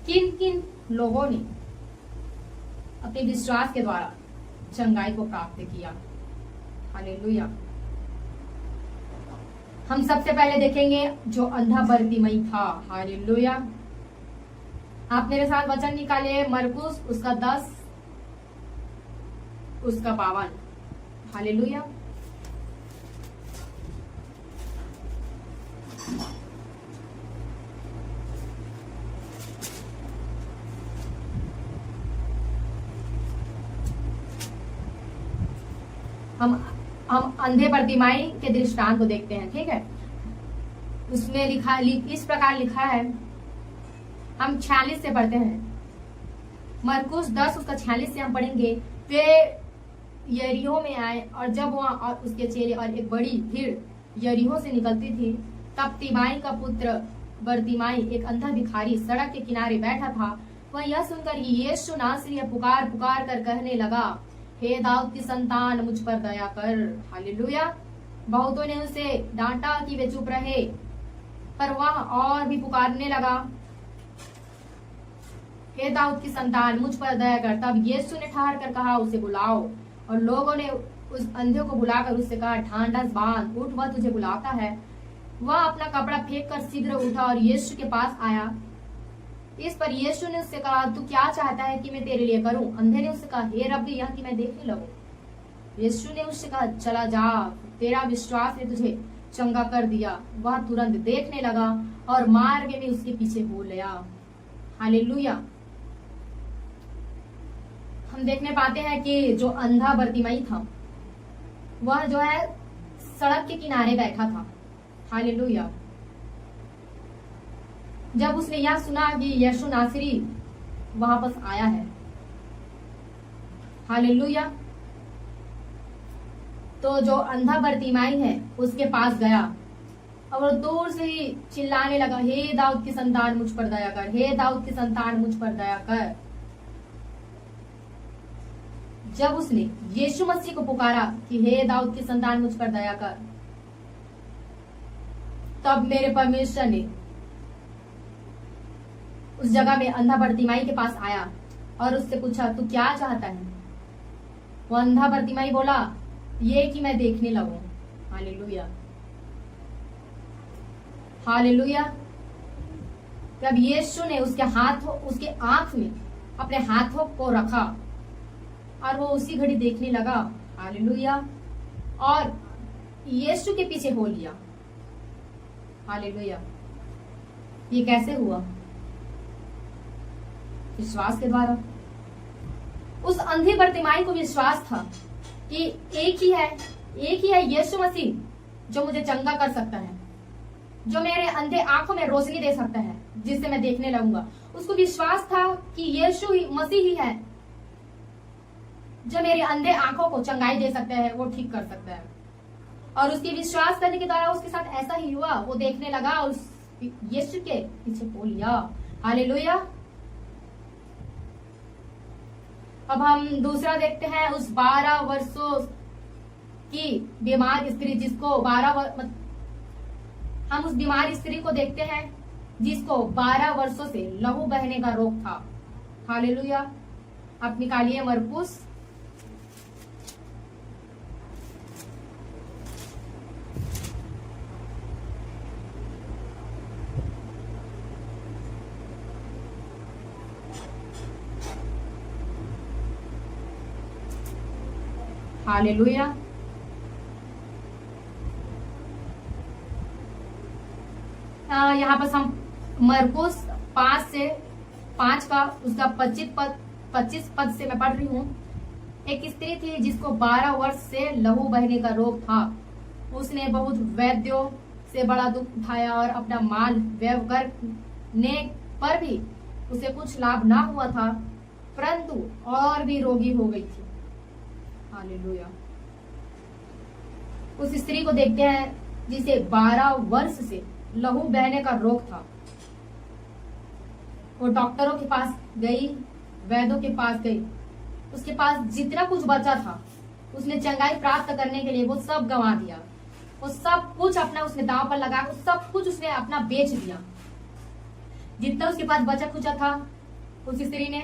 किन किन लोगों ने अपने विश्वास के द्वारा चंगाई को प्राप्त किया। हालेलुया। हम सबसे पहले देखेंगे जो अंधा बरतिमई था। हालेलुया। आप मेरे साथ वचन निकालिए, मरकुस उसका 10 उसका 52। हालेलुया। हम अंधे बरतिमाई के दृष्टांत को देखते हैं। ठीक है, उसमें इस प्रकार लिखा है, हम 46 से पढ़ते हैं। मरकुस 10 उसका 46 से हम पढ़ेंगे। वे यरीहो में आए और जब वहां और उसके चेले और एक बड़ी भीड़ यरीहो से निकलती थी, तब तिमाई का पुत्र बरतिमाई एक अंधा भिखारी सड़क के किनारे बैठा था। वह यह सुनकर यीशु नासरी पुकार पुकार कर कहने लगा, हे दाऊद की संतान मुझ पर दया कर। हालेलुया। बहुतों ने उसे डांटा कि वे चुप रहे, पर वह और भी पुकारने लगा, हे दाऊद की संतान मुझ पर दया कर। तब यीशु ने ठहर कर कहा, उसे बुलाओ। और लोगों ने उस अंधे को बुलाकर उससे कहा, ढांढस बांध, उठ, वह तुझे बुलाता है। वह अपना कपड़ा फेंक कर शीघ्र उठा और यीशु के पास आया। इस पर यीशु ने उससे कहा, तू क्या चाहता है कि मैं तेरे लिए करूं? अंधे ने उससे कहा, हे रब्बी, यह कि मैं देखने लगूं। यीशु ने उससे कहा, चला जा, तेरा विश्वास ने तुझे चंगा कर दिया। वह तुरंत देखने लगा और मार्ग में उसके पीछे हो गया। हालेलुया। हम देखने पाते हैं कि जो अंधा बरतिमाई था, वह जो है सड़क के किनारे बैठा था। हालेलुया। जब उसने यह सुना कि यीशु नासरी वहां पास आया है, हालेलुया, तो जो अंधा बरतिमाई है उसके पास गया और वो दूर से ही चिल्लाने लगा, हे दाऊद की संतान मुझ पर दया कर, हे दाऊद की संतान मुझ पर दया कर। जब उसने यीशु मसीह को पुकारा कि हे दाऊद की संतान मुझ पर दया कर, तब मेरे परमेश्वर ने उस जगह में अंधा बरतिमाई के पास आया और उससे पूछा, तू क्या चाहता है? वो अंधा बरतिमाई बोला, ये कि मैं देखने लगूं। Hallelujah, hallelujah. जब यीशु ने उसके आंख में अपने हाथों को रखा और वो उसी घड़ी देखने लगा। हालेलुया। और यीशु के पीछे हो लिया। हालेलुया। ये कैसे हुआ? विश्वास के द्वारा। उस अंधी बरतिमाई को विश्वास था कि एक ही है यीशु मसीह जो मुझे चंगा कर सकता है, जो मेरे अंधे आंखों में रोशनी दे सकता है, जिससे मैं देखने लगूंगा। उसको विश्वास था कि यीशु ही मसीह ही है जो मेरे अंधे आंखों को चंगाई दे सकता है, वो ठीक कर सकता है। और उसके विश्वास करने के द्वारा उसके साथ ऐसा ही हुआ। वो देखने लगा और यीशु के पीछे हो लिया। हालेलुया। अब हम दूसरा देखते हैं, उस 12 वर्षों की बीमार स्त्री जिसको हम उस बीमार स्त्री को देखते हैं जिसको 12 वर्षों से लहू बहने का रोग था। हालेलुया। आप निकालिए मरकुस हालेलुया। यहाँ पर हम मरकुस 5 का उसका 25 पद से मैं पढ़ रही हूँ। एक स्त्री थी जिसको 12 वर्ष से लहू बहने का रोग था। उसने बहुत वैद्यों से बड़ा दुख उठाया और अपना माल व्यय करने पर भी उसे कुछ लाभ ना हुआ था, परंतु और भी रोगी हो गई थी। हालेलुया। उस स्त्री को देखते हैं जिसे 12 वर्ष से लहू बहने का रोग था। वो डॉक्टरों के पास गई, वैद्यों के पास गई, उसके पास जितना कुछ बचा था उसने चंगाई प्राप्त करने के लिए वो सब गंवा दिया। वो सब कुछ अपना उसने दांव पर लगा, सब कुछ उसने अपना बेच दिया। जितना उसके पास बचा खुचा था उस स्त्री ने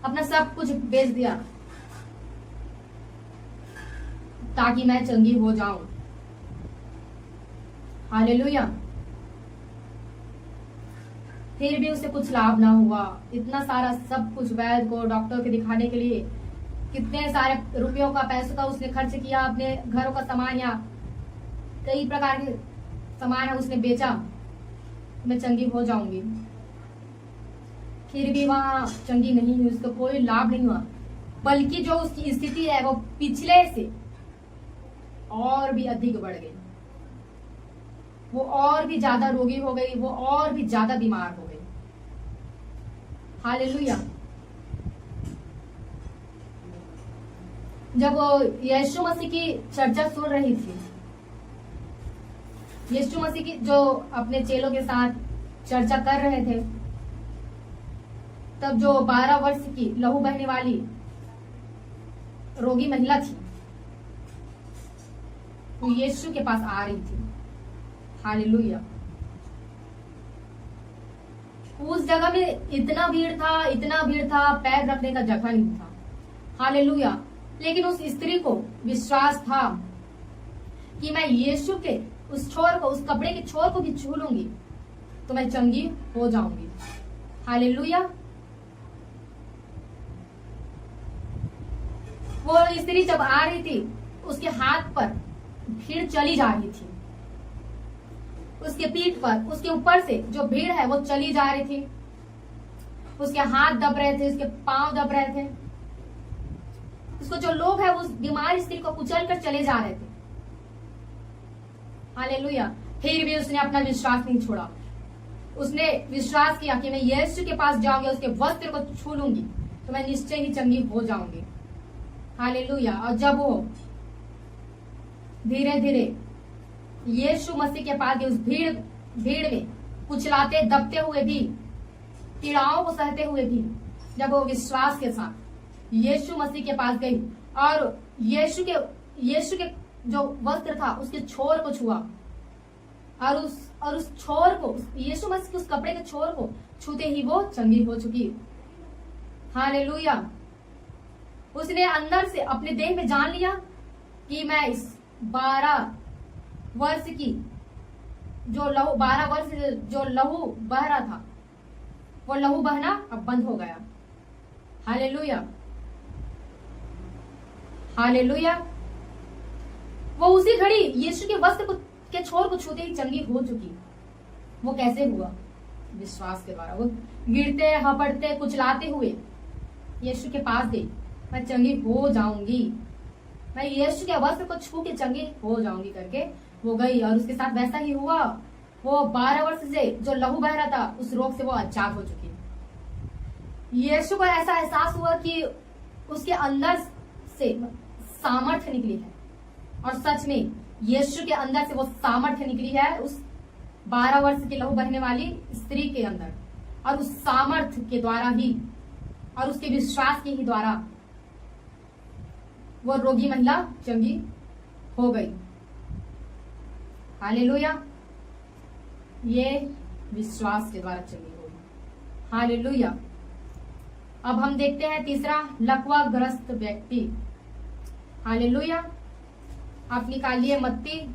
अपना सब कुछ बेच दिया ताकि मैं चंगी हो जाऊं। हालेलुया। फिर भी उसे कुछ लाभ ना हुआ। इतना सारा सब कुछ वैद्य को, डॉक्टर के दिखाने के लिए कितने सारे रुपयों का, पैसों का उसने खर्च किया। अपने घरों का सामान या कई प्रकार के सामान है उसने बेचा, मैं चंगी हो जाऊंगी। फिर भी वहां चंगी नहीं हुई, उसको कोई लाभ नहीं हुआ, बल्कि जो उसकी स्थिति है वो पिछले से और भी अधिक बढ़ गई। वो और भी ज्यादा रोगी हो गई, वो और भी ज्यादा बीमार हो गई। हालेलुया। जब वो यीशु मसीह की चर्चा सुन रही थी, यीशु मसीह की जो अपने चेलों के साथ चर्चा कर रहे थे, तब जो 12 वर्ष की लहू बहने वाली रोगी महिला थी वो यीशु के पास आ रही थी। हालेलुया। उस जगह में इतना भीड़ था, पैर रखने का जगह नहीं था। हालेलुया। लेकिन उस स्त्री को विश्वास था कि मैं यीशु के उस छोर को, उस कपड़े के छोर को भी छू लूंगी तो मैं चंगी हो जाऊंगी। हालेलुया। वो स्त्री जब आ रही थी, उसके हाथ पर भीड़ चली जा रही थी, उसके पीठ पर, उसके ऊपर से जो भीड़ है वो चली जा रही थी, उसके हाथ दब रहे थे, उसके पांव दब रहे थे, उसको जो लोग है उस बीमार स्त्री को कुचल कर चले जा रहे थे। हालेलुया। फिर भी उसने अपना विश्वास नहीं छोड़ा। उसने विश्वास किया कि मैं यीशु के पास जाऊंगी, उसके वस्त्र को छू लूंगी तो मैं निश्चय ही चंगी हो जाऊंगी। हालेलुया। और जब वो धीरे धीरे यीशु मसीह के पास गई, उस भीड़ में कुचलाते दबते हुए भी, पीड़ाओं को सहते हुए भी, जब वो विश्वास के साथ यीशु मसीह के पास गई और यीशु के जो वस्त्र था उसके छोर को छुआ, और उस छोर को, यीशु मसीह के उस कपड़े के छोर को छूते ही वो चंगी हो चुकी। हालेलुया। उसने अंदर से अपने देह में जान लिया कि मैं इस 12 वर्ष की जो लहू 12 वर्ष जो लहू बह रहा था, वो लहू बहना अब बंद हो गया। हालेलुया। हालेलुया। वो उसी घड़ी यीशु के वस्त्र के छोर को छूते ही चंगी हो चुकी। वो कैसे हुआ? विश्वास के द्वारा। वो गिरते हपड़ते कुचलाते हुए यीशु के पास गई, मैं चंगी हो जाऊंगी, मैं यीशु के वस्त्र को छू के चंगी हो जाऊंगी करके वो गई, और उसके साथ वैसा ही हुआ। वो 12 वर्ष से जो लहू बह रहा था उस रोग से वो आजाद हो चुकी। यीशु को ऐसा एहसास हुआ कि उसके अंदर से सामर्थ्य निकली है, और सच में यीशु के अंदर से वो सामर्थ्य निकली है उस 12 वर्ष की लहू बहने वाली स्त्री के अंदर, और उस सामर्थ्य के द्वारा ही और उसके विश्वास के ही द्वारा वो रोगी महिला चंगी हो गई। हालेलुया। ये विश्वास के द्वारा चंगी हो गई। हालेलुया। अब हम देखते हैं तीसरा, लकवाग्रस्त व्यक्ति। हालेलुया। आप निकालिए मत्ती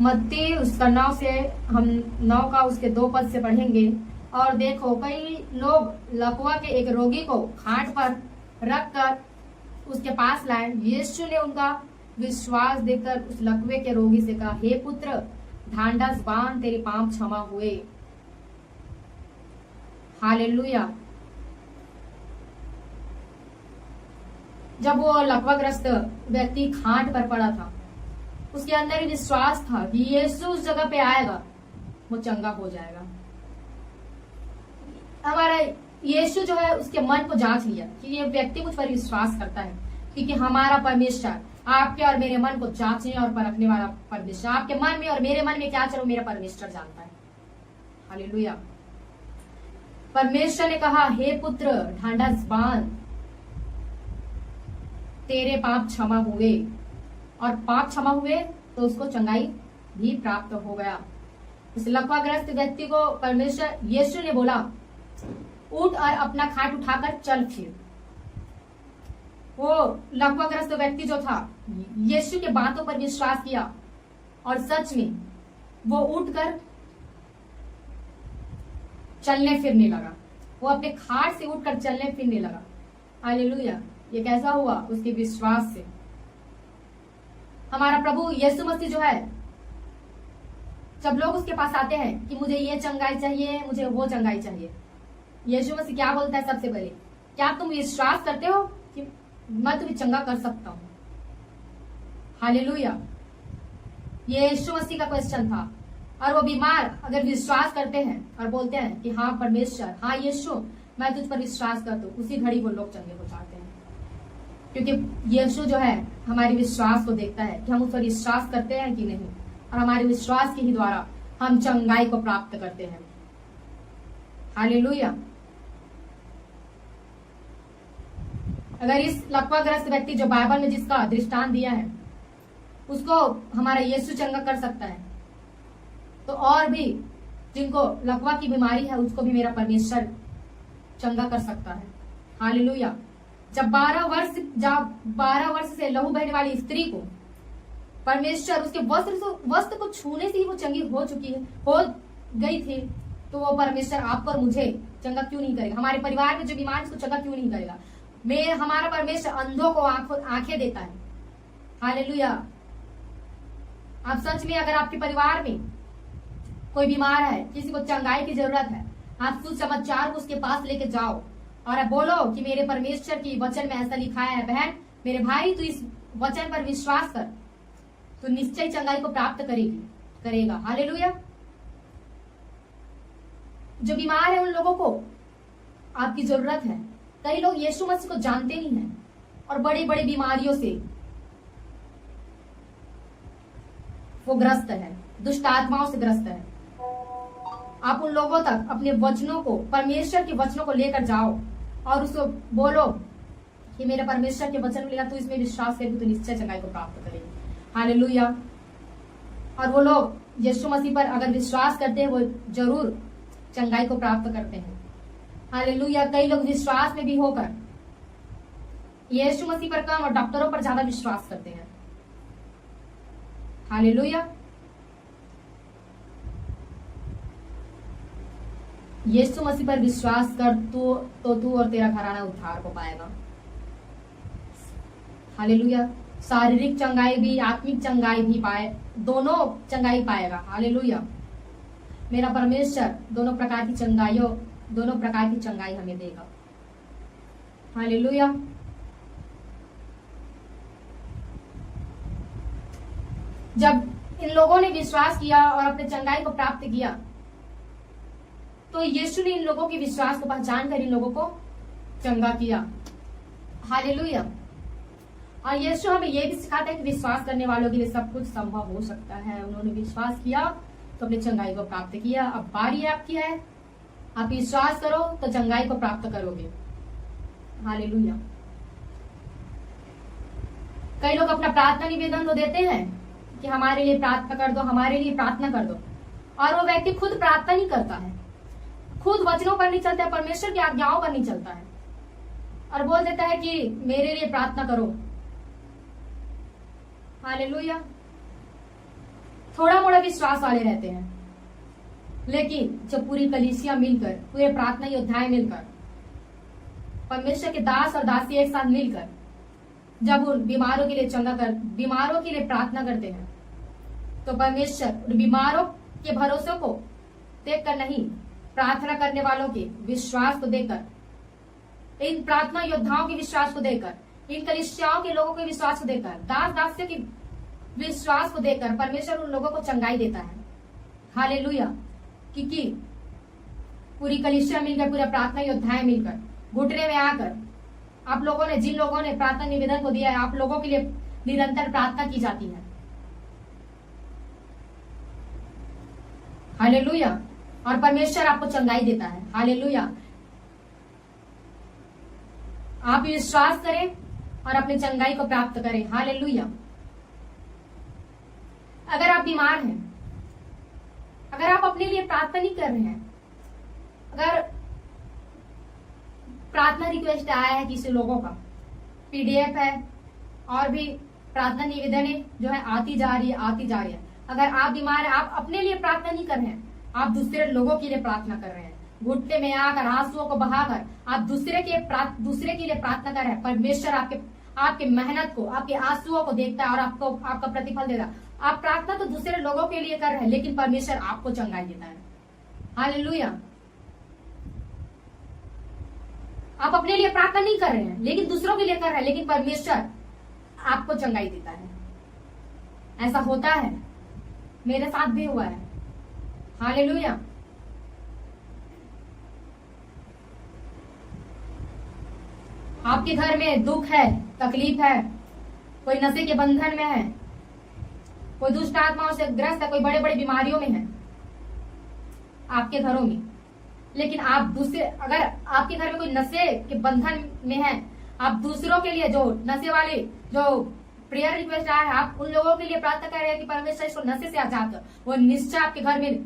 मत्ती उसका 9 से, हम 9 का उसके 2 पद से पढ़ेंगे। और देखो, कई लोग लकवा के एक रोगी को खाट पर रखकर उसके पास लाए। यीशु ने उनका विश्वास देखकर उस लकवे के रोगी से कहा, हे पुत्र, ढांढस बांध, तेरे पाप क्षमा हुए। हालेलुया। जब वो लकवाग्रस्त व्यक्ति खाट पर पड़ा था, उसके अंदर ही विश्वास था कि यीशु उस जगह पे आएगा, वो चंगा हो जाएगा। हमारा यीशु जो है उसके मन को जांच लिया कि ये व्यक्ति मुझ पर विश्वास करता है, क्योंकि हमारा परमेश्वर आपके और मेरे मन को जांचने और परखने वाला परमेश्वर, आपके मन में और मेरे मन में क्या चलो मेरा परमेश्वर जानता है। हालेलुया। परमेश्वर ने कहा, हे पुत्र, ढांढस बांध, तेरे पाप क्षमा हुए। और पाप क्षमा हुए तो उसको चंगाई भी प्राप्त हो गया। इस लकवाग्रस्त व्यक्ति को परमेश्वर यीशु ने बोला, उठ और अपना खाट उठाकर चल फिर। वो लकवाग्रस्त व्यक्ति जो था, यीशु के बातों पर विश्वास किया और सच में वो उठकर चलने फिरने लगा। वो अपने खाट से उठकर चलने फिरने लगा। हालेलुया। ये कैसा हुआ? उसके विश्वास से। हमारा प्रभु यीशु मसीह जो है, जब लोग उसके पास आते हैं कि मुझे ये चंगाई चाहिए, मुझे वो चंगाई चाहिए, यीशु मसीह क्या बोलता है सबसे पहले? क्या तुम विश्वास करते हो कि मैं तुम्हें चंगा कर सकता हूं? हालेलुया। ये यीशु मसीह का क्वेश्चन था। और वो बीमार अगर विश्वास करते हैं और बोलते हैं कि हाँ परमेश्वर, हाँ यीशु, मैं तुझ पर विश्वास करता हूं, उसी घड़ी वो लोग चंगे हो जाते हैं। क्योंकि यीशु जो है हमारे विश्वास को देखता है कि हम उस पर विश्वास करते हैं कि नहीं, और हमारे विश्वास के ही द्वारा हम चंगाई को प्राप्त करते हैं। हालेलुया। अगर इस लकवाग्रस्त व्यक्ति जो बाइबल में जिसका दृष्टांत दिया है, उसको हमारा यीशु चंगा कर सकता है। तो और भी जिनको लकवा की बीमारी है उसको भी मेरा परमेश्वर चंगा कर सकता है। हालेलुया। जब 12 वर्ष से लहू बहने वाली स्त्री को परमेश्वर उसके वस्त्र को छूने से ही वो चंगी हो गई थी, तो वो परमेश्वर आपको और मुझे चंगा क्यों नहीं करेगा? हमारे परिवार में जो बीमार उसको चंगा क्यों नहीं करेगा? हमारा परमेश्वर अंधों को आंखें देता है। हालेलुया। आप सच में अगर आपके परिवार में कोई बीमार है, किसी को चंगाई की जरूरत है, आप सुसमाचार को उसके पास लेके जाओ और आप बोलो कि मेरे परमेश्वर की वचन में ऐसा लिखा है, बहन मेरे भाई तू इस वचन पर विश्वास कर, तो निश्चय चंगाई को प्राप्त करेगा। हालेलुया। जो बीमार है उन लोगों को आपकी जरूरत है। कई लोग यीशु मसीह को जानते नहीं हैं और बड़ी बड़ी बीमारियों से वो ग्रस्त है, दुष्ट आत्माओं से ग्रस्त है। आप उन लोगों तक अपने वचनों को, परमेश्वर के वचनों को लेकर जाओ और उसको बोलो कि मेरे परमेश्वर के वचन मिलेगा, तू इसमें विश्वास करेगी तो निश्चय चंगाई को प्राप्त करेगी। हालेलुया। और वो लोग यीशु मसीह पर अगर विश्वास करते हैं वो जरूर चंगाई को प्राप्त करते हैं। हालेलुया। कई लोग विश्वास में भी होकर यीशु मसीह पर कम और डॉक्टरों पर ज्यादा विश्वास करते हैं। हालेलुया। यीशु मसीह पर विश्वास कर तो तू और तेरा घराना उद्धार को पाएगा। हालेलुया। शारीरिक चंगाई भी, आत्मिक चंगाई भी दोनों चंगाई पाएगा। हालेलुया। मेरा परमेश्वर दोनों प्रकार की चंगाई हमें देगा। हालेलुया। जब इन लोगों ने विश्वास किया और अपने चंगाई को प्राप्त किया, तो यीशु ने इन लोगों के विश्वास को पहचान कर इन लोगों को चंगा किया। हालेलुया। और यीशु हमें यह भी सिखाता है कि विश्वास करने वालों के लिए सब कुछ संभव हो सकता है। उन्होंने विश्वास किया तो अपनी चंगाई को प्राप्त किया। अब बारी आपकी है, आप विश्वास करो तो चंगाई को प्राप्त करोगे। हालेलुया। कई लोग अपना प्रार्थना निवेदन तो देते हैं कि हमारे लिए प्रार्थना कर दो, हमारे लिए प्रार्थना कर दो, और वो व्यक्ति खुद प्रार्थना नहीं करता है, खुद वचनों पर नहीं चलता है, परमेश्वर की आज्ञाओं पर नहीं चलता है और बोल देता है कि मेरे लिए प्रार्थना करो। हालेलुया। थोड़ा मोड़ा विश्वास वाले रहते हैं, लेकिन जब पूरी कलीसिया मिलकर, पूरे प्रार्थना योद्धाएं मिलकर, परमेश्वर के दास और दासी एक साथ मिलकर जब उन बीमारों के लिए प्रार्थना करते हैं, तो परमेश्वर बीमारों के भरोसे को देखकर नहीं, प्रार्थना करने वालों के विश्वास को देखकर, इन प्रार्थना योद्धाओं के विश्वास को देखकर, इन कलीसियाओं के लोगों के विश्वास को देखकर, दास दासियों के विश्वास को देखकर परमेश्वर उन लोगों को चंगाई देता है। हालेलुया। क्योंकि पूरी कलीसिया मिलकर, पूरा प्रार्थना योद्धाएं मिलकर, घुटने में आकर, आप लोगों ने, जिन लोगों ने प्रार्थना निवेदन को दिया है, आप लोगों के लिए निरंतर प्रार्थना की जाती है। हालेलुया। और परमेश्वर आपको चंगाई देता है। हालेलुया। आप विश्वास करें और अपनी चंगाई को प्राप्त करें। हालेलुया। अगर आप बीमार हैं, अगर आप अपने लिए प्रार्थना नहीं कर रहे हैं, अगर प्रार्थना रिक्वेस्ट आया है किसी लोगों का, पीडीएफ है और भी प्रार्थना निवेदन जो है आती जा रही है, अगर आप बीमार हैं, आप अपने लिए प्रार्थना नहीं कर रहे हैं, आप दूसरे लोगों के लिए प्रार्थना कर रहे हैं, घुटने में आकर, आंसुओं को बहाकर आप दूसरे के लिए प्रार्थना कर रहे हैं, परमेश्वर आपके मेहनत को, आपके आंसुओं को देखता है और आपका प्रतिफल देता है। आप प्रार्थना तो दूसरे लोगों के लिए कर रहे हैं, लेकिन परमेश्वर आपको चंगाई देता है। हालेलुया। आप अपने लिए प्रार्थना नहीं कर रहे हैं, लेकिन दूसरों के लिए कर रहे हैं, लेकिन परमेश्वर आपको चंगाई देता है। ऐसा होता है, मेरे साथ भी हुआ है। हालेलुया। आपके घर में दुख है, तकलीफ है, कोई नशे के बंधन में है, कोई दुष्ट आत्माओं से ग्रस्त है, कोई बड़े बड़े बीमारियों में है आपके घरों में, लेकिन अगर आपके घर में कोई नशे के बंधन में है, आप दूसरों के लिए, जो नशे वाले, जो प्रेयर रिक्वेस्ट आया है, आप उन लोगों के लिए प्रार्थना कर रहे हैं कि परमेश्वर इसको नशे से आजाद कर। वो निश्चय आपके घर में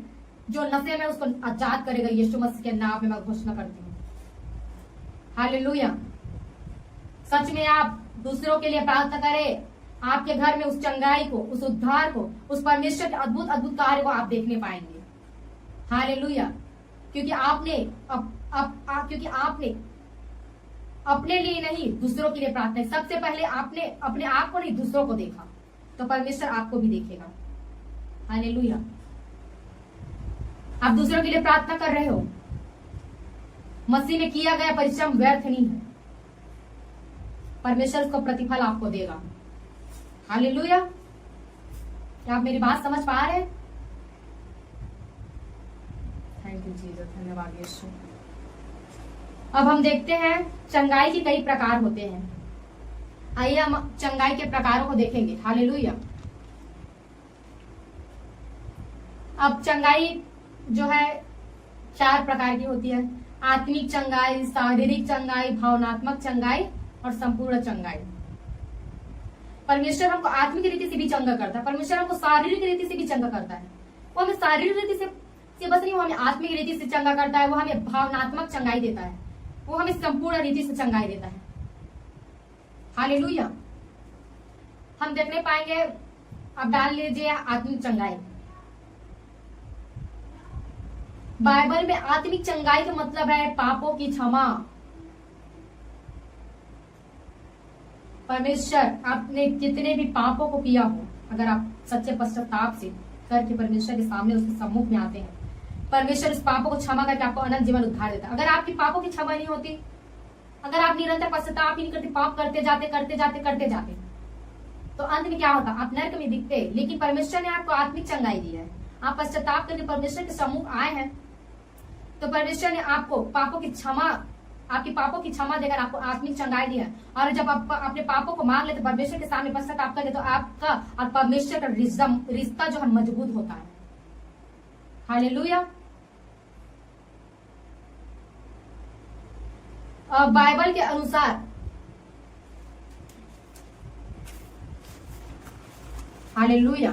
जो नशे में उसको आजाद करेगा, यीशु मसीह के नाम में मैं घोषणा करती हूँ। हालेलुया। सच में आप दूसरों के लिए प्रार्थना करें, आपके घर में उस चंगाई को, उस उद्धार को, उस परमेश्वर के अद्भुत अद्भुत कार्य को आप देखने पाएंगे। हालेलुया। क्योंकि आपने क्योंकि आपने अपने लिए नहीं दूसरों के लिए प्रार्थना, सबसे पहले आपने अपने आप को नहीं दूसरों को देखा, तो परमेश्वर आपको भी देखेगा। हालेलुया। आप दूसरों के लिए प्रार्थना कर रहे हो, मसीह में किया गया परिश्रम व्यर्थ नहीं है, परमेश्वर उसको प्रतिफल आपको देगा। हालेलुया। क्या आप मेरी बात समझ पा रहे हैं? थैंक यू जीसस, धन्यवाद यीशु। अब हम देखते हैं चंगाई के कई प्रकार होते हैं। आइए हम चंगाई के प्रकारों को देखेंगे। हालेलुया। अब चंगाई जो है 4 प्रकार की होती है। आत्मिक चंगाई, शारीरिक चंगाई, भावनात्मक चंगाई और संपूर्ण चंगाई। परमेश्वर हमको आत्मिक रीति से भी चंगा करता है, परमेश्वर हमको शारीरिक रीति से भी चंगा करता है। वो हमें शारीरिक रीति से बस नहीं, वो हमें आत्मिक रीति से चंगा करता है, वो हमें भावनात्मक चंगाई देता है, वो हमें संपूर्ण रीति से चंगाई देता है। हालेलुया। हम देखने पाएंगे, अब डाल लीजिए आत्मिक चंगाई। बाइबल में आत्मिक चंगाई का मतलब है पापों की क्षमा। परमेश्वर आपने कितने भी पापों को किया हो, अगर आप सच्चे पश्चाताप से करके परमेश्वर के सामने उसके सम्मुख में आते हैं, परमेश्वर उस पापों को क्षमा करके आपको अनंत जीवन उद्धार देता है। अगर आपकी पापों की क्षमा नहीं होती, अगर आप निरंतर पश्चाताप ही नहीं करते, पाप करते जाते, तो अंत में क्या होता? आप नरक में दिखते। लेकिन परमेश्वर ने आपको आत्मिक चंगाई दी है, आप पश्चाताप करके परमेश्वर के सम्मुख आए हैं, तो परमेश्वर ने आपको पापों की क्षमा, आपकी पापों की क्षमा देकर आपको आत्मिक चंगाई दी है। और जब आप अपने पापों को मांग लेते, परमेश्वर के सामने पश्चाताप करते, तो आपका और परमेश्वर का रिश्ता जो है मजबूत होता है। हालेलुया। बाइबल के अनुसार हालेलुया,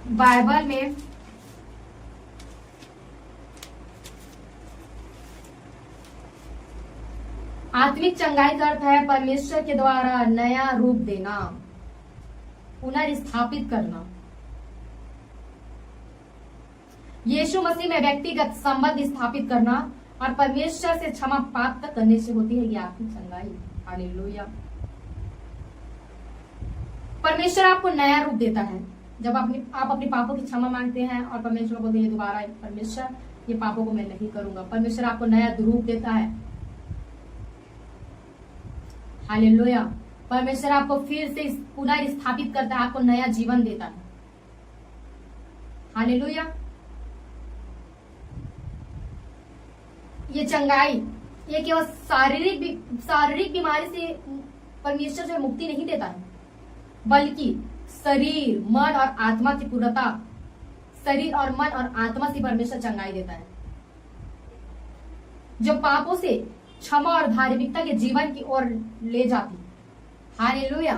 बाइबल में आत्मिक चंगाई का अर्थ है परमेश्वर के द्वारा नया रूप देना, पुनर्स्थापित करना। यीशु मसीह में व्यक्तिगत संबंध स्थापित करना और परमेश्वर से क्षमा प्राप्त करने से होती है ये आत्मिक चंगाई। हालेलुया। परमेश्वर आपको नया रूप देता है जब आप अपने पापों की क्षमा मांगते हैं और परमेश्वर को बोलते हैं दोबारा, परमेश्वर ये पापों को मैं नहीं करूंगा। परमेश्वर आपको नया रूप देता है। हालेलुया। परमेश्वर आपको फिर से पुनः स्थापित करता है, आपको नया जीवन देता है। हालेलुया। ये चंगाई ये केवल शारीरिक बीमारी से परमेश्वर जो मुक्ति नहीं देता है, बल्कि शरीर, मन और आत्मा की पूर्णता, शरीर और मन और आत्मा से परमेश्वर चंगाई देता है, जो पापों से क्षमा और धार्मिकता के जीवन की ओर ले जाती। हालेलुया।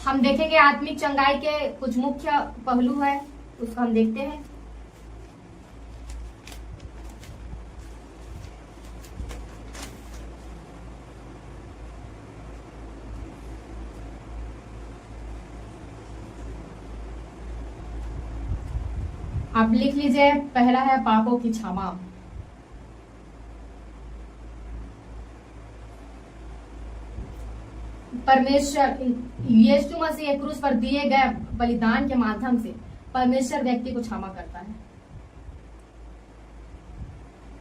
हम देखेंगे आत्मिक चंगाई के कुछ मुख्य पहलू है, उसको हम देखते हैं। आप लिख लीजिए, पहला है पापों की क्षमा। परमेश्वर यीशु मसीह क्रूस पर दिए गए बलिदान के माध्यम से परमेश्वर व्यक्ति को क्षमा करता है।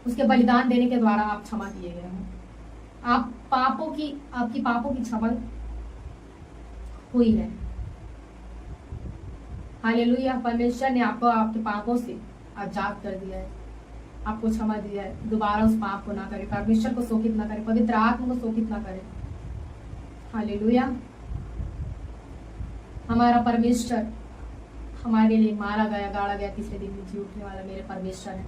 उसके बलिदान देने के द्वारा आप क्षमा किए गए हैं। आपकी पापों की क्षमा हुई है। हालेलुया। परमेश्वर ने आपको आपके पापों से आजाद कर दिया है, आपको क्षमा दिया है। दोबारा उस पाप को ना करे, परमेश्वर को शोकित ना करे, पवित्र आत्मा को शोकित ना करे। हालेलुया। हमारा परमेश्वर हमारे लिए मारा गया, गाड़ा गया, तीसरे दिन में जी उठने वाला मेरे परमेश्वर है।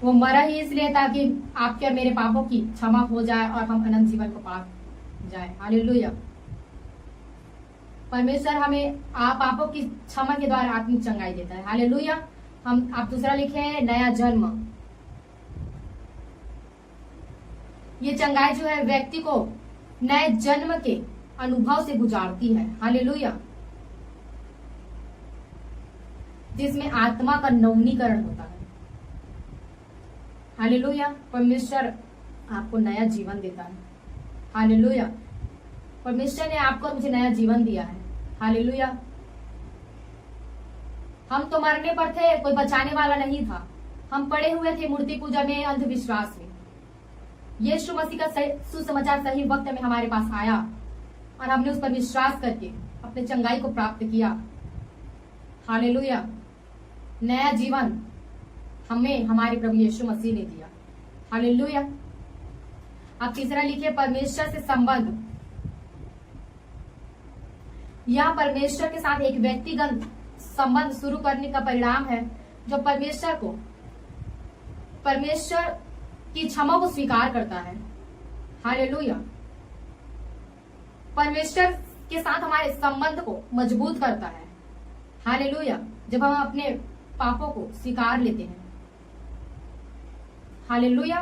वो मरा ही इसलिए ताकि आपके और मेरे पापों की क्षमा हो जाए और हम अनंत जीवन को पा जाए। हालेलुया। परमेश्वर हमें पापों की क्षमा के द्वारा आत्मिक चंगाई देता है। हालेलुया। आप दूसरा लिखे हैं नया जन्म। ये चंगाई जो है व्यक्ति को नए जन्म के अनुभव से गुजारती है। हालेलुया। जिसमें आत्मा का नवीनीकरण होता है। हालेलुया। परमेश्वर आपको नया जीवन देता है। हालेलुया। परमेश्वर ने आपको और मुझे नया जीवन दिया है। हालेलुया। हम तो मरने पर थे, कोई बचाने वाला नहीं था। हम पड़े हुए थे मूर्ति पूजा में, अंधविश्वास में। यीशु मसीह का सुसमाचार सही वक्त में हमारे पास आया और हमने उस पर विश्वास करके अपने चंगाई को प्राप्त किया। हालेलुया। नया जीवन हमें हमारे प्रभु यीशु मसीह ने दिया। हालेलुया। आप तीसरा लिखिए परमेश्वर से संबंध। यह परमेश्वर के साथ एक व्यक्तिगत संबंध शुरू करने का परिणाम है जो परमेश्वर की क्षमा को स्वीकार करता है। हालेलुया। परमेश्वर के साथ हमारे संबंध को मजबूत करता है। हालेलुया। जब हम अपने पापों को स्वीकार लेते हैं। हालेलुया।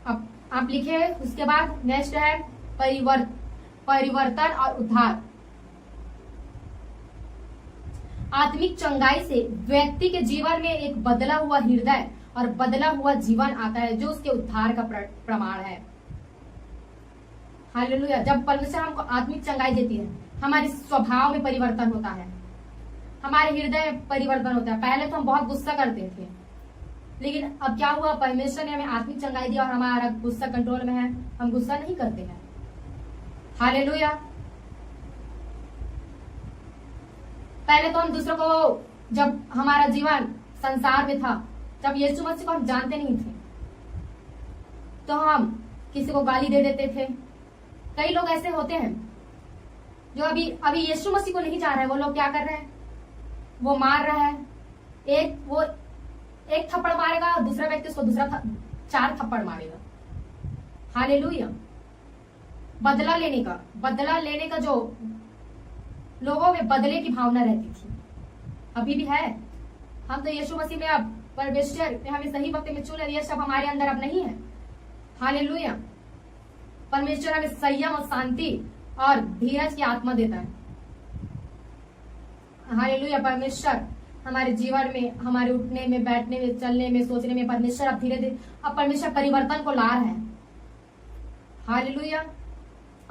अब आप लिखे उसके बाद नेक्स्ट है परिवर्तन और उद्धार। आत्मिक चंगाई से व्यक्ति के जीवन में एक बदला हुआ हृदय और बदला हुआ जीवन आता है जो उसके उद्धार का प्रमाण है। हालेलुया। जब परमेश्वर हमको आत्मिक चंगाई देती है, हमारे स्वभाव में परिवर्तन होता है, हमारे हृदय में परिवर्तन होता है। पहले तो हम बहुत गुस्सा करते थे, लेकिन अब क्या हुआ, परमेश्वर ने हमें आत्मिक चंगाई दिया और हमारा गुस्सा कंट्रोल में है, हम गुस्सा नहीं करते हैं। हालेलुया। पहले तो हम दूसरों को, जब हमारा जीवन संसार में था, जब यीशु मसीह को हम जानते नहीं थे, तो हम किसी को गाली दे देते थे। कई लोग ऐसे होते हैं जो अभी यीशु मसीह को नहीं चाह रहे हैं। वो लोग क्या कर रहे हैं, वो मार रहा है। एक थप्पड़ मारेगा, दूसरा व्यक्ति उसको दूसरा 4 थप्पड़ मारेगा। हालेलुया। बदला लेने का जो लोगों में बदले की भावना रहती थी, अभी भी है। हम तो यीशु मसीह में, अब परमेश्वर ने हमें सही वक्त में चुना, ये सब हमारे अंदर अब नहीं है। हालेलुया। परमेश्वर हमें संयम और शांति और धीरज की आत्मा देता है। हालेलुया। परमेश्वर हमारे जीवन में, हमारे उठने में, बैठने में, चलने में, सोचने में, परमेश्वर अब धीरे धीरे परमेश्वर परिवर्तन को ला रहा है। हालेलुया।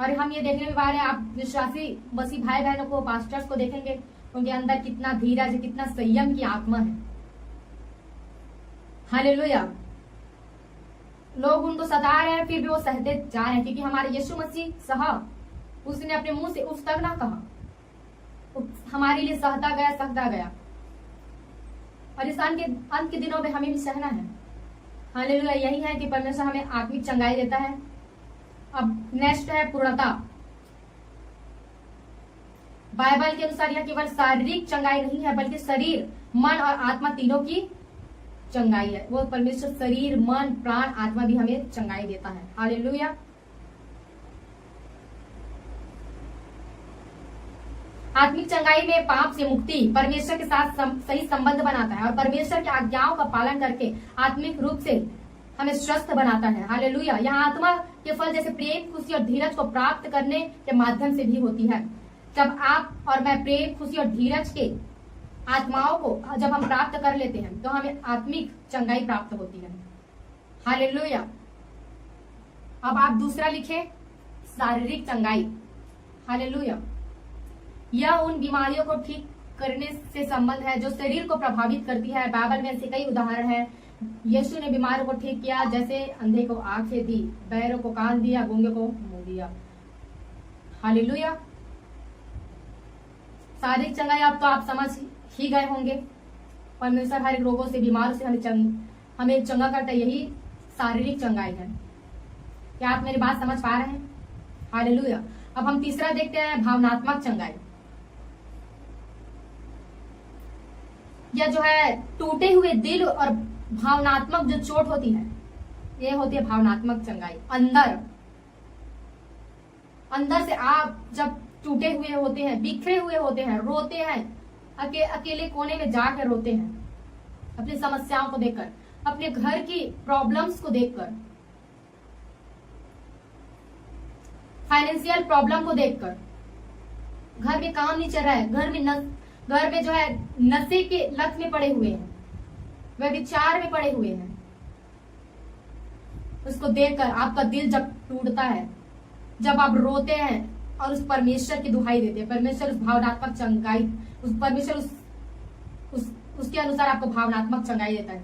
और हम ये देखने में पा रहे हैं, आप विश्वासी मसीह भाई बहनों को, पास्टर्स को देखेंगे, उनके अंदर कितना धीरज है, कितना संयम की आत्मा है। हालेलुया। लोग उनको सता रहे हैं, फिर भी वो सहते जा रहे हैं, क्योंकि हमारे यीशु मसीह सहा, उसने अपने मुंह से उफ तक ना कहा, हमारे लिए सहता गया। और इस अंत के दिनों में हमें भी सहना है। हालेलुया। यही है कि परमेश्वर हमें आत्मिक चंगाई देता है। अब नेक्स्ट है पूर्णता। बाइबल के अनुसार यह केवल शारीरिक चंगाई नहीं है, बल्कि शरीर, मन और आत्मा तीनों की चंगाई है। वो परमेश्वर शरीर, मन, प्राण, आत्मा भी हमें चंगाई देता है। हालेलुया। आत्मिक चंगाई में पाप से मुक्ति, परमेश्वर के साथ सही संबंध बनाता है और परमेश्वर की आज्ञाओं का पालन करके आत्मिक रूप से हमें स्वस्थ बनाता है। हालेलुया। यहाँ आत्मा के फल जैसे प्रेम, खुशी और धीरज को प्राप्त करने के माध्यम से भी होती है। जब आप और मैं प्रेम, खुशी और धीरज के आत्माओं को जब हम प्राप्त कर लेते हैं, तो हमें आत्मिक चंगाई प्राप्त होती है। हालेलुया। अब आप दूसरा लिखे, शारीरिक चंगाई। हालेलुया। यह उन बीमारियों को ठीक करने से संबंध है जो शरीर को प्रभावित करती है। बाइबल में ऐसे कई उदाहरण हैं। यीशु ने बीमारों को ठीक किया, जैसे अंधे को आंखें दी, बहरों को कान दिया, गूंगे को मुंह दिया। हालेलुया। शारीरिक चंगाई अब तो आप समझ ही गए होंगे। परमेश्वर हर रोगों से, बीमारों से हमें चंगा करता है। यही शारीरिक चंगाई है। क्या आप मेरी बात समझ पा रहे हैं? हालेलुया। अब हम तीसरा देखते हैं, भावनात्मक चंगाई। यह जो है टूटे हुए दिल और भावनात्मक जो चोट होती है, ये होती है भावनात्मक चंगाई। अंदर से आप जब टूटे हुए होते हैं, बिखरे हुए होते हैं, रोते हैं, अकेले कोने में जाकर रोते हैं, अपनी समस्याओं को देखकर, अपने घर की प्रॉब्लम्स को देखकर, फाइनेंशियल प्रॉब्लम को देखकर, घर में काम नहीं चल रहा है, घर में जो है नशे के लत में पड़े हुए हैं, वे विचार में पड़े हुए हैं, उसको देखकर आपका दिल जब टूटता है, जब आप रोते हैं और उस परमेश्वर की दुहाई देते हैं, परमेश्वर उस भावनात्मक चंगाई, उस परमेश्वर उसके अनुसार आपको भावनात्मक चंगाई देता है,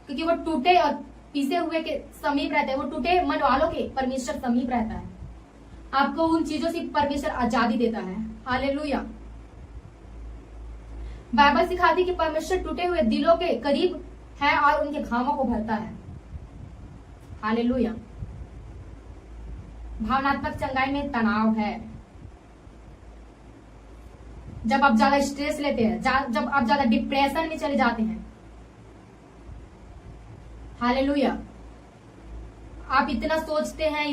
क्योंकि वो टूटे और पीसे हुए के समीप रहते हैं, वो टूटे मन वालों के परमेश्वर समीप रहता है। आपको उन चीजों से परमेश्वर आजादी देता है। हालेलुया। बाइबल सिखाती कि परमेश्वर टूटे हुए दिलों के करीब है और उनके घावों को भरता है। हालेलुया। भावनात्मक चंगाई में तनाव है। जब आप ज्यादा स्ट्रेस लेते हैं, जब आप ज्यादा डिप्रेशन में चले जाते हैं, हालेलुया, आप इतना सोचते हैं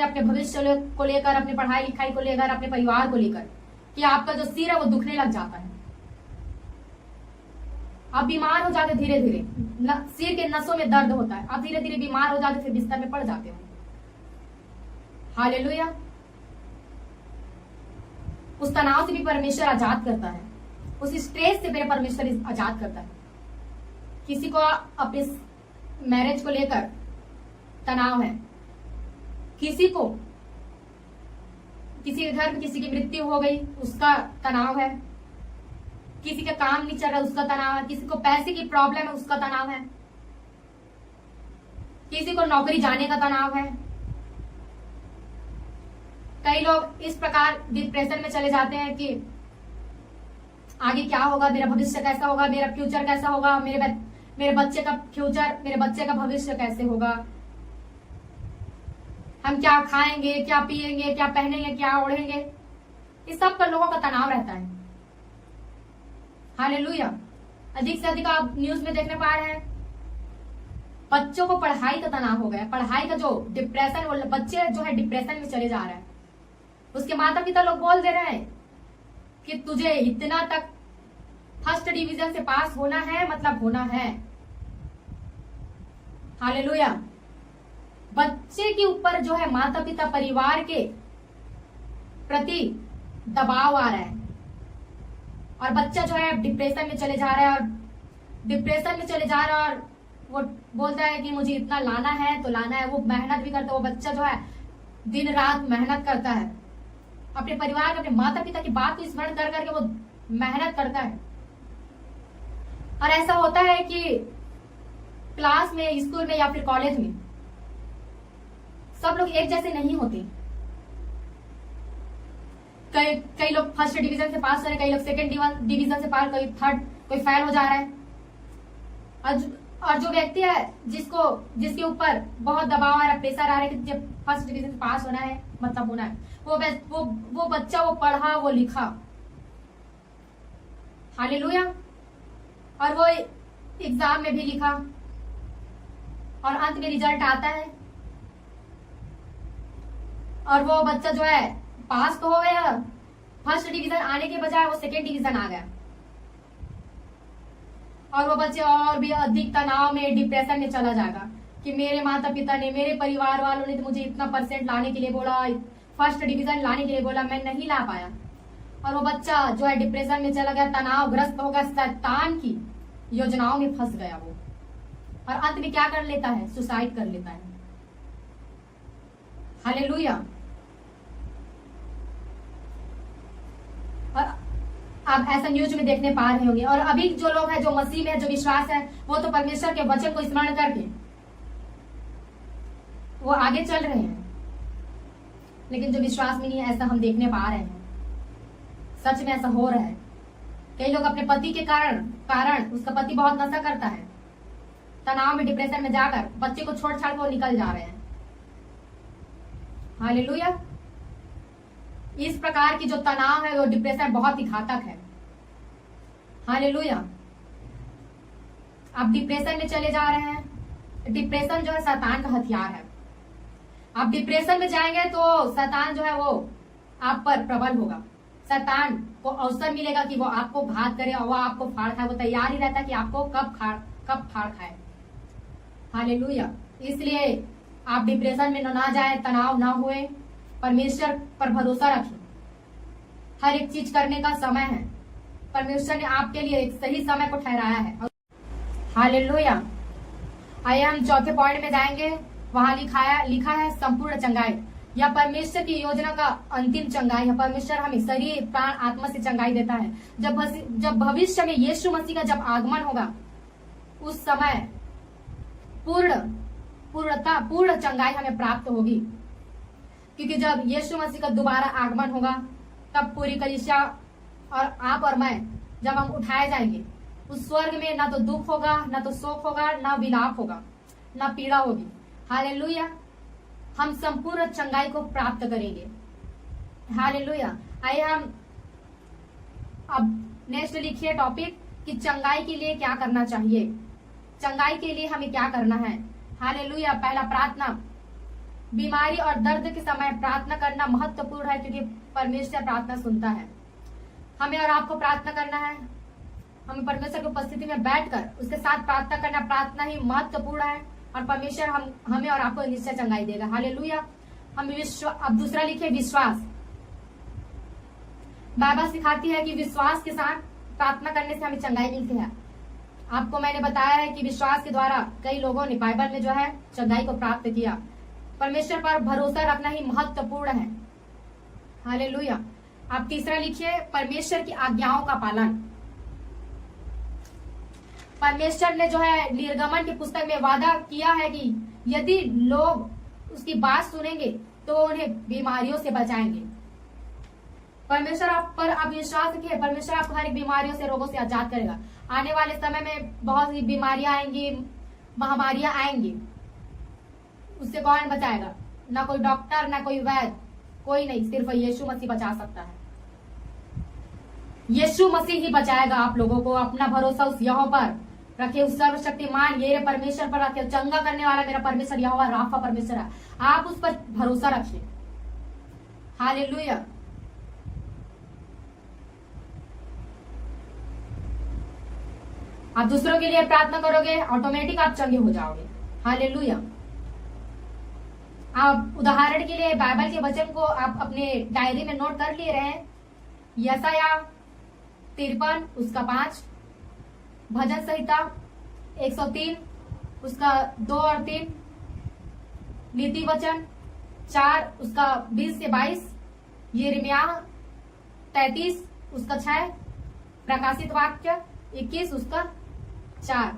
अपने भविष्य को लेकर, अपने पढ़ाई लिखाई को लेकर, अपने परिवार को लेकर, कि आपका जो सिर है वो दुखने लग जाता है, आप बीमार हो जाते धीरे धीरे, सिर के नसों में दर्द होता है, आप धीरे धीरे बीमार हो जाते, फिर बिस्तर में पड़ जाते हो। हालेलुया। उस तनाव से भी परमेश्वर आजाद करता है, उस स्ट्रेस से मेरे परमेश्वर आजाद करता है। किसी को अपने मैरिज को लेकर तनाव है, किसी के घर में किसी की मृत्यु हो गई उसका तनाव है, किसी का काम नहीं चल रहा उसका तनाव है, किसी को पैसे की प्रॉब्लम है उसका तनाव है, किसी को नौकरी जाने का तनाव है। कई लोग इस प्रकार डिप्रेशन में चले जाते हैं कि आगे क्या होगा, मेरा भविष्य कैसा होगा, मेरा फ्यूचर कैसा होगा, मेरे बच्चे का फ्यूचर, मेरे बच्चे का भविष्य कैसे होगा, हम क्या खाएंगे, क्या पिएंगे, क्या पहनेंगे, क्या ओढ़ेंगे, इस सब पर लोगों का तनाव रहता है। हालेलुया। अधिक से अधिक आप न्यूज में देखने पा रहे हैं, बच्चों को पढ़ाई का तनाव हो गया, पढ़ाई का जो डिप्रेशन, बच्चे जो है डिप्रेशन में चले जा रहे हैं। उसके माता पिता लोग बोल दे रहे हैं कि तुझे इतना तक फर्स्ट डिवीजन से पास होना है, मतलब होना है। हालेलुया। बच्चे के ऊपर जो है माता पिता परिवार के प्रति दबाव आ रहा है और बच्चा जो है डिप्रेशन में चले जा रहा है, और डिप्रेशन में चले जा रहा है और वो बोलता है कि मुझे इतना लाना है तो लाना है। वो मेहनत भी करता है, वो बच्चा जो है दिन रात मेहनत करता है, अपने परिवार के, अपने माता पिता की बात को स्मरण कर करके वो मेहनत करता है। और ऐसा होता है कि क्लास में, स्कूल में या फिर कॉलेज में सब लोग एक जैसे नहीं होते। कई लोग फर्स्ट डिवीजन से पास हो रहे हैं, कई लोग सेकंड डिवीजन से पास, कोई थर्ड, कोई फेल हो जा रहा है। और जो व्यक्ति है जिसके ऊपर बहुत दबाव आ रहा है, प्रेशर आ रहा है कि जब फर्स्ट डिवीजन से पास होना है मतलब होना है, वो बच्चा वो पढ़ा, वो लिखा, हालेलुया, और वो एग्जाम में भी लिखा और अंत में रिजल्ट आता है और वो बच्चा जो है पास तो हो गया, फर्स्ट डिवीजन आने के बजाय वो सेकेंड डिवीजन आ गया, और वो बच्चे और भी अधिक तनाव में, डिप्रेशन में चला जाएगा कि मेरे माता पिता ने, मेरे परिवार वालों ने तो मुझे इतना परसेंट लाने के लिए बोला, फर्स्ट डिवीजन लाने के लिए बोला, मैं नहीं ला पाया। और वो बच्चा जो है डिप्रेशन में चला गया, तनावग्रस्त हो गया, शैतान की योजनाओं में फंस गया वो, और अंत में क्या कर लेता है, सुसाइड कर लेता है। हालेलुया। और आप ऐसा न्यूज में देखने पा रहे होंगे। और अभी जो लोग हैं, जो मसीह में है, जो विश्वास है, वो तो परमेश्वर के वचन को स्मरण करके वो आगे चल रहे हैं, लेकिन जो विश्वास में नहीं है, ऐसा हम देखने पा रहे हैं, सच में ऐसा हो रहा है। कई लोग अपने पति के कारण उसका पति बहुत नशा करता है, तनाव में, डिप्रेशन में जाकर बच्चे को छोड़ छाड़ के वो निकल जा रहे हैं। हालेलुया। इस प्रकार की जो तनाव है वो डिप्रेशन बहुत ही घातक है। हालेलुया। आप डिप्रेशन में चले जा रहे हैं। डिप्रेशन जो है शैतान का हथियार है। आप डिप्रेशन में जाएंगे तो शैतान जो है वो आप पर प्रबल होगा। शैतान को अवसर मिलेगा कि वो आपको घात करे और वो आपको फाड़ खाए। वो तैयार ही रहता है कि आपको कब फाड़ खाए। हालेलुया। इसलिए आप डिप्रेशन में ना जाए, तनाव ना हुए, परमेश्वर पर भरोसा रखें। हर एक चीज करने का समय है। परमेश्वर ने आपके लिए एक सही समय को ठहराया है। हालेलुया। आइए हम चौथे पॉइंट में जाएंगे। वहां लिखा है संपूर्ण चंगाई। यह परमेश्वर की योजना का अंतिम चंगाई है। परमेश्वर हमें शरीर, प्राण, आत्मा से चंगाई देता है। जब भविष्य में यीशु मसीह का जब आगमन होगा उस समय पूर्ण चंगाई हमें प्राप्त होगी। क्योंकि जब यीशु मसीह का दोबारा आगमन होगा तब पूरी कलीसिया और आप और मैं जब हम उठाए जाएंगे उस स्वर्ग में ना तो दुख होगा, ना तो शोक होगा, ना विलाप होगा, ना पीड़ा होगी। हालेलुया। हम संपूर्ण चंगाई को प्राप्त करेंगे। हालेलुया। आइए हम अब नेक्स्ट लिखिए टॉपिक कि चंगाई के लिए क्या करना चाहिए। चंगाई के लिए हमें क्या करना है। हालेलुया। पहला, प्रार्थना। बीमारी और दर्द के समय प्रार्थना करना महत्वपूर्ण है क्योंकि परमेश्वर प्रार्थना सुनता है। हमें और आपको प्रार्थना करना है। हमें परमेश्वर की उपस्थिति में बैठकर उसके साथ प्रार्थना करना, प्रार्थना ही महत्वपूर्ण है और परमेश्वर हमें और आपको निश्चय चंगाई देगा। हालेलुया। हम अब दूसरा लिखे, विश्वास। बाइबल सिखाती है कि विश्वास के साथ प्रार्थना करने से हमें चंगाई मिलती है। आपको मैंने बताया है कि विश्वास के द्वारा कई लोगों ने बाइबल में जो है चंगाई को प्राप्त किया। परमेश्वर पर भरोसा रखना ही महत्वपूर्ण है। हालेलुया। आप तीसरा लिखिए, परमेश्वर की आज्ञाओं का पालन। परमेश्वर ने जो है निर्गमन की पुस्तक में वादा किया है कि यदि लोग उसकी बात सुनेंगे तो उन्हें बीमारियों से बचाएंगे। परमेश्वर आप पर आप विश्वास रखिए। परमेश्वर आपको हर एक बीमारियों से, रोगों से आजाद करेगा। आने वाले समय में बहुत सी बीमारियां आएंगी, महामारियां आएंगी। उससे कौन बचाएगा? ना कोई डॉक्टर, ना कोई वैद्य, कोई नहीं, सिर्फ यीशु मसीह बचा सकता है। यीशु मसीह ही बचाएगा आप लोगों को। अपना भरोसा उस यहोवा पर रखे, उस सर्वशक्तिमान ये परमेश्वर पर रखे। चंगा करने वाला मेरा परमेश्वर यहोवा राफा परमेश्वर है। आप उस पर भरोसा रखिए। हालेलुया। आप दूसरों के लिए प्रार्थना करोगे, ऑटोमेटिक आप चंगे हो जाओगे। हालेलुया। आप उदाहरण के लिए बाइबल के वचन को आप अपने डायरी में नोट कर ले रहे हैं। यशाया 53 उसका 5, भजन संहिता 103 उसका 2 और 3, नीति वचन 4 उसका 20 से 22, यिर्मयाह 33 उसका 6, प्रकाशित वाक्य 21 उसका 4।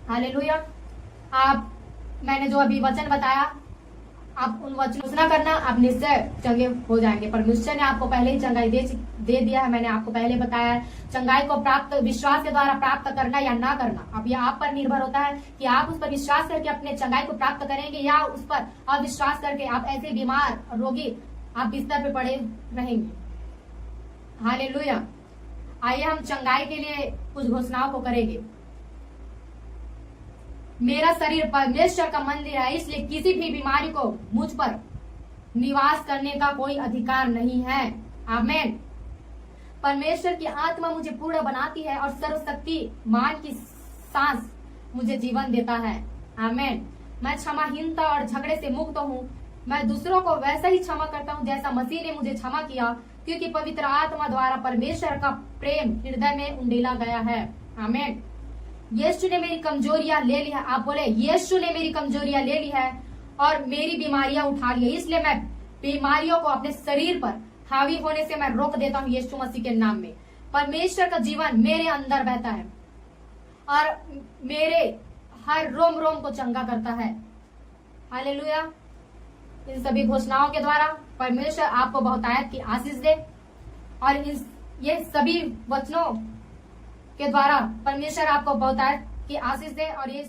हालेलुया। आप मैंने जो अभी वचन बताया आप उन वचनों से करना, आप निश्चय चंगे हो जाएंगे। परमेश्वर ने आपको पहले ही चंगाई दे दिया है। मैंने आपको पहले बताया है चंगाई को प्राप्त विश्वास के द्वारा प्राप्त करना या ना करना अब यह आप पर निर्भर होता है कि आप उस पर विश्वास करके अपने चंगाई को प्राप्त करेंगे या उस पर अविश्वास करके आप ऐसे बीमार रोगी आप बिस्तर पे पड़े रहेंगे। हालेलुया। आइए हम चंगाई के लिए कुछ घोषणाओं को करेंगे। मेरा शरीर परमेश्वर का मंदिर है, इसलिए किसी भी बीमारी को मुझ पर निवास करने का कोई अधिकार नहीं है। आमेन। परमेश्वर की आत्मा मुझे पूर्ण बनाती है और सर्वशक्तिमान की सांस मुझे जीवन देता है। आमेन। मैं क्षमाहीनता और झगड़े से मुक्त हूँ। मैं दूसरों को वैसा ही क्षमा करता हूँ जैसा मसीह ने मुझे क्षमा किया, क्योंकि पवित्र आत्मा द्वारा परमेश्वर का प्रेम हृदय में उंडेला गया है। आमेन। यीशु ने मेरी कमजोरियां ले ली है। आप बोले यीशु ने मेरी कमजोरियां ले ली है और मेरी बीमारियां उठा ली है, इसलिए मैं बीमारियों को अपने शरीर पर हावी होने से मैं रोक देता हूँ यीशु मसीह के नाम में। परमेश्वर का जीवन मेरे अंदर बहता है और मेरे हर रोम रोम को चंगा करता है। हालेलुया। इन सभी घोषणाओं के द्वारा परमेश्वर आपको बहुतायत की आशीष दे और ये सभी वचनों के द्वारा परमेश्वर आपको बहुतायत की आशीष दे और ये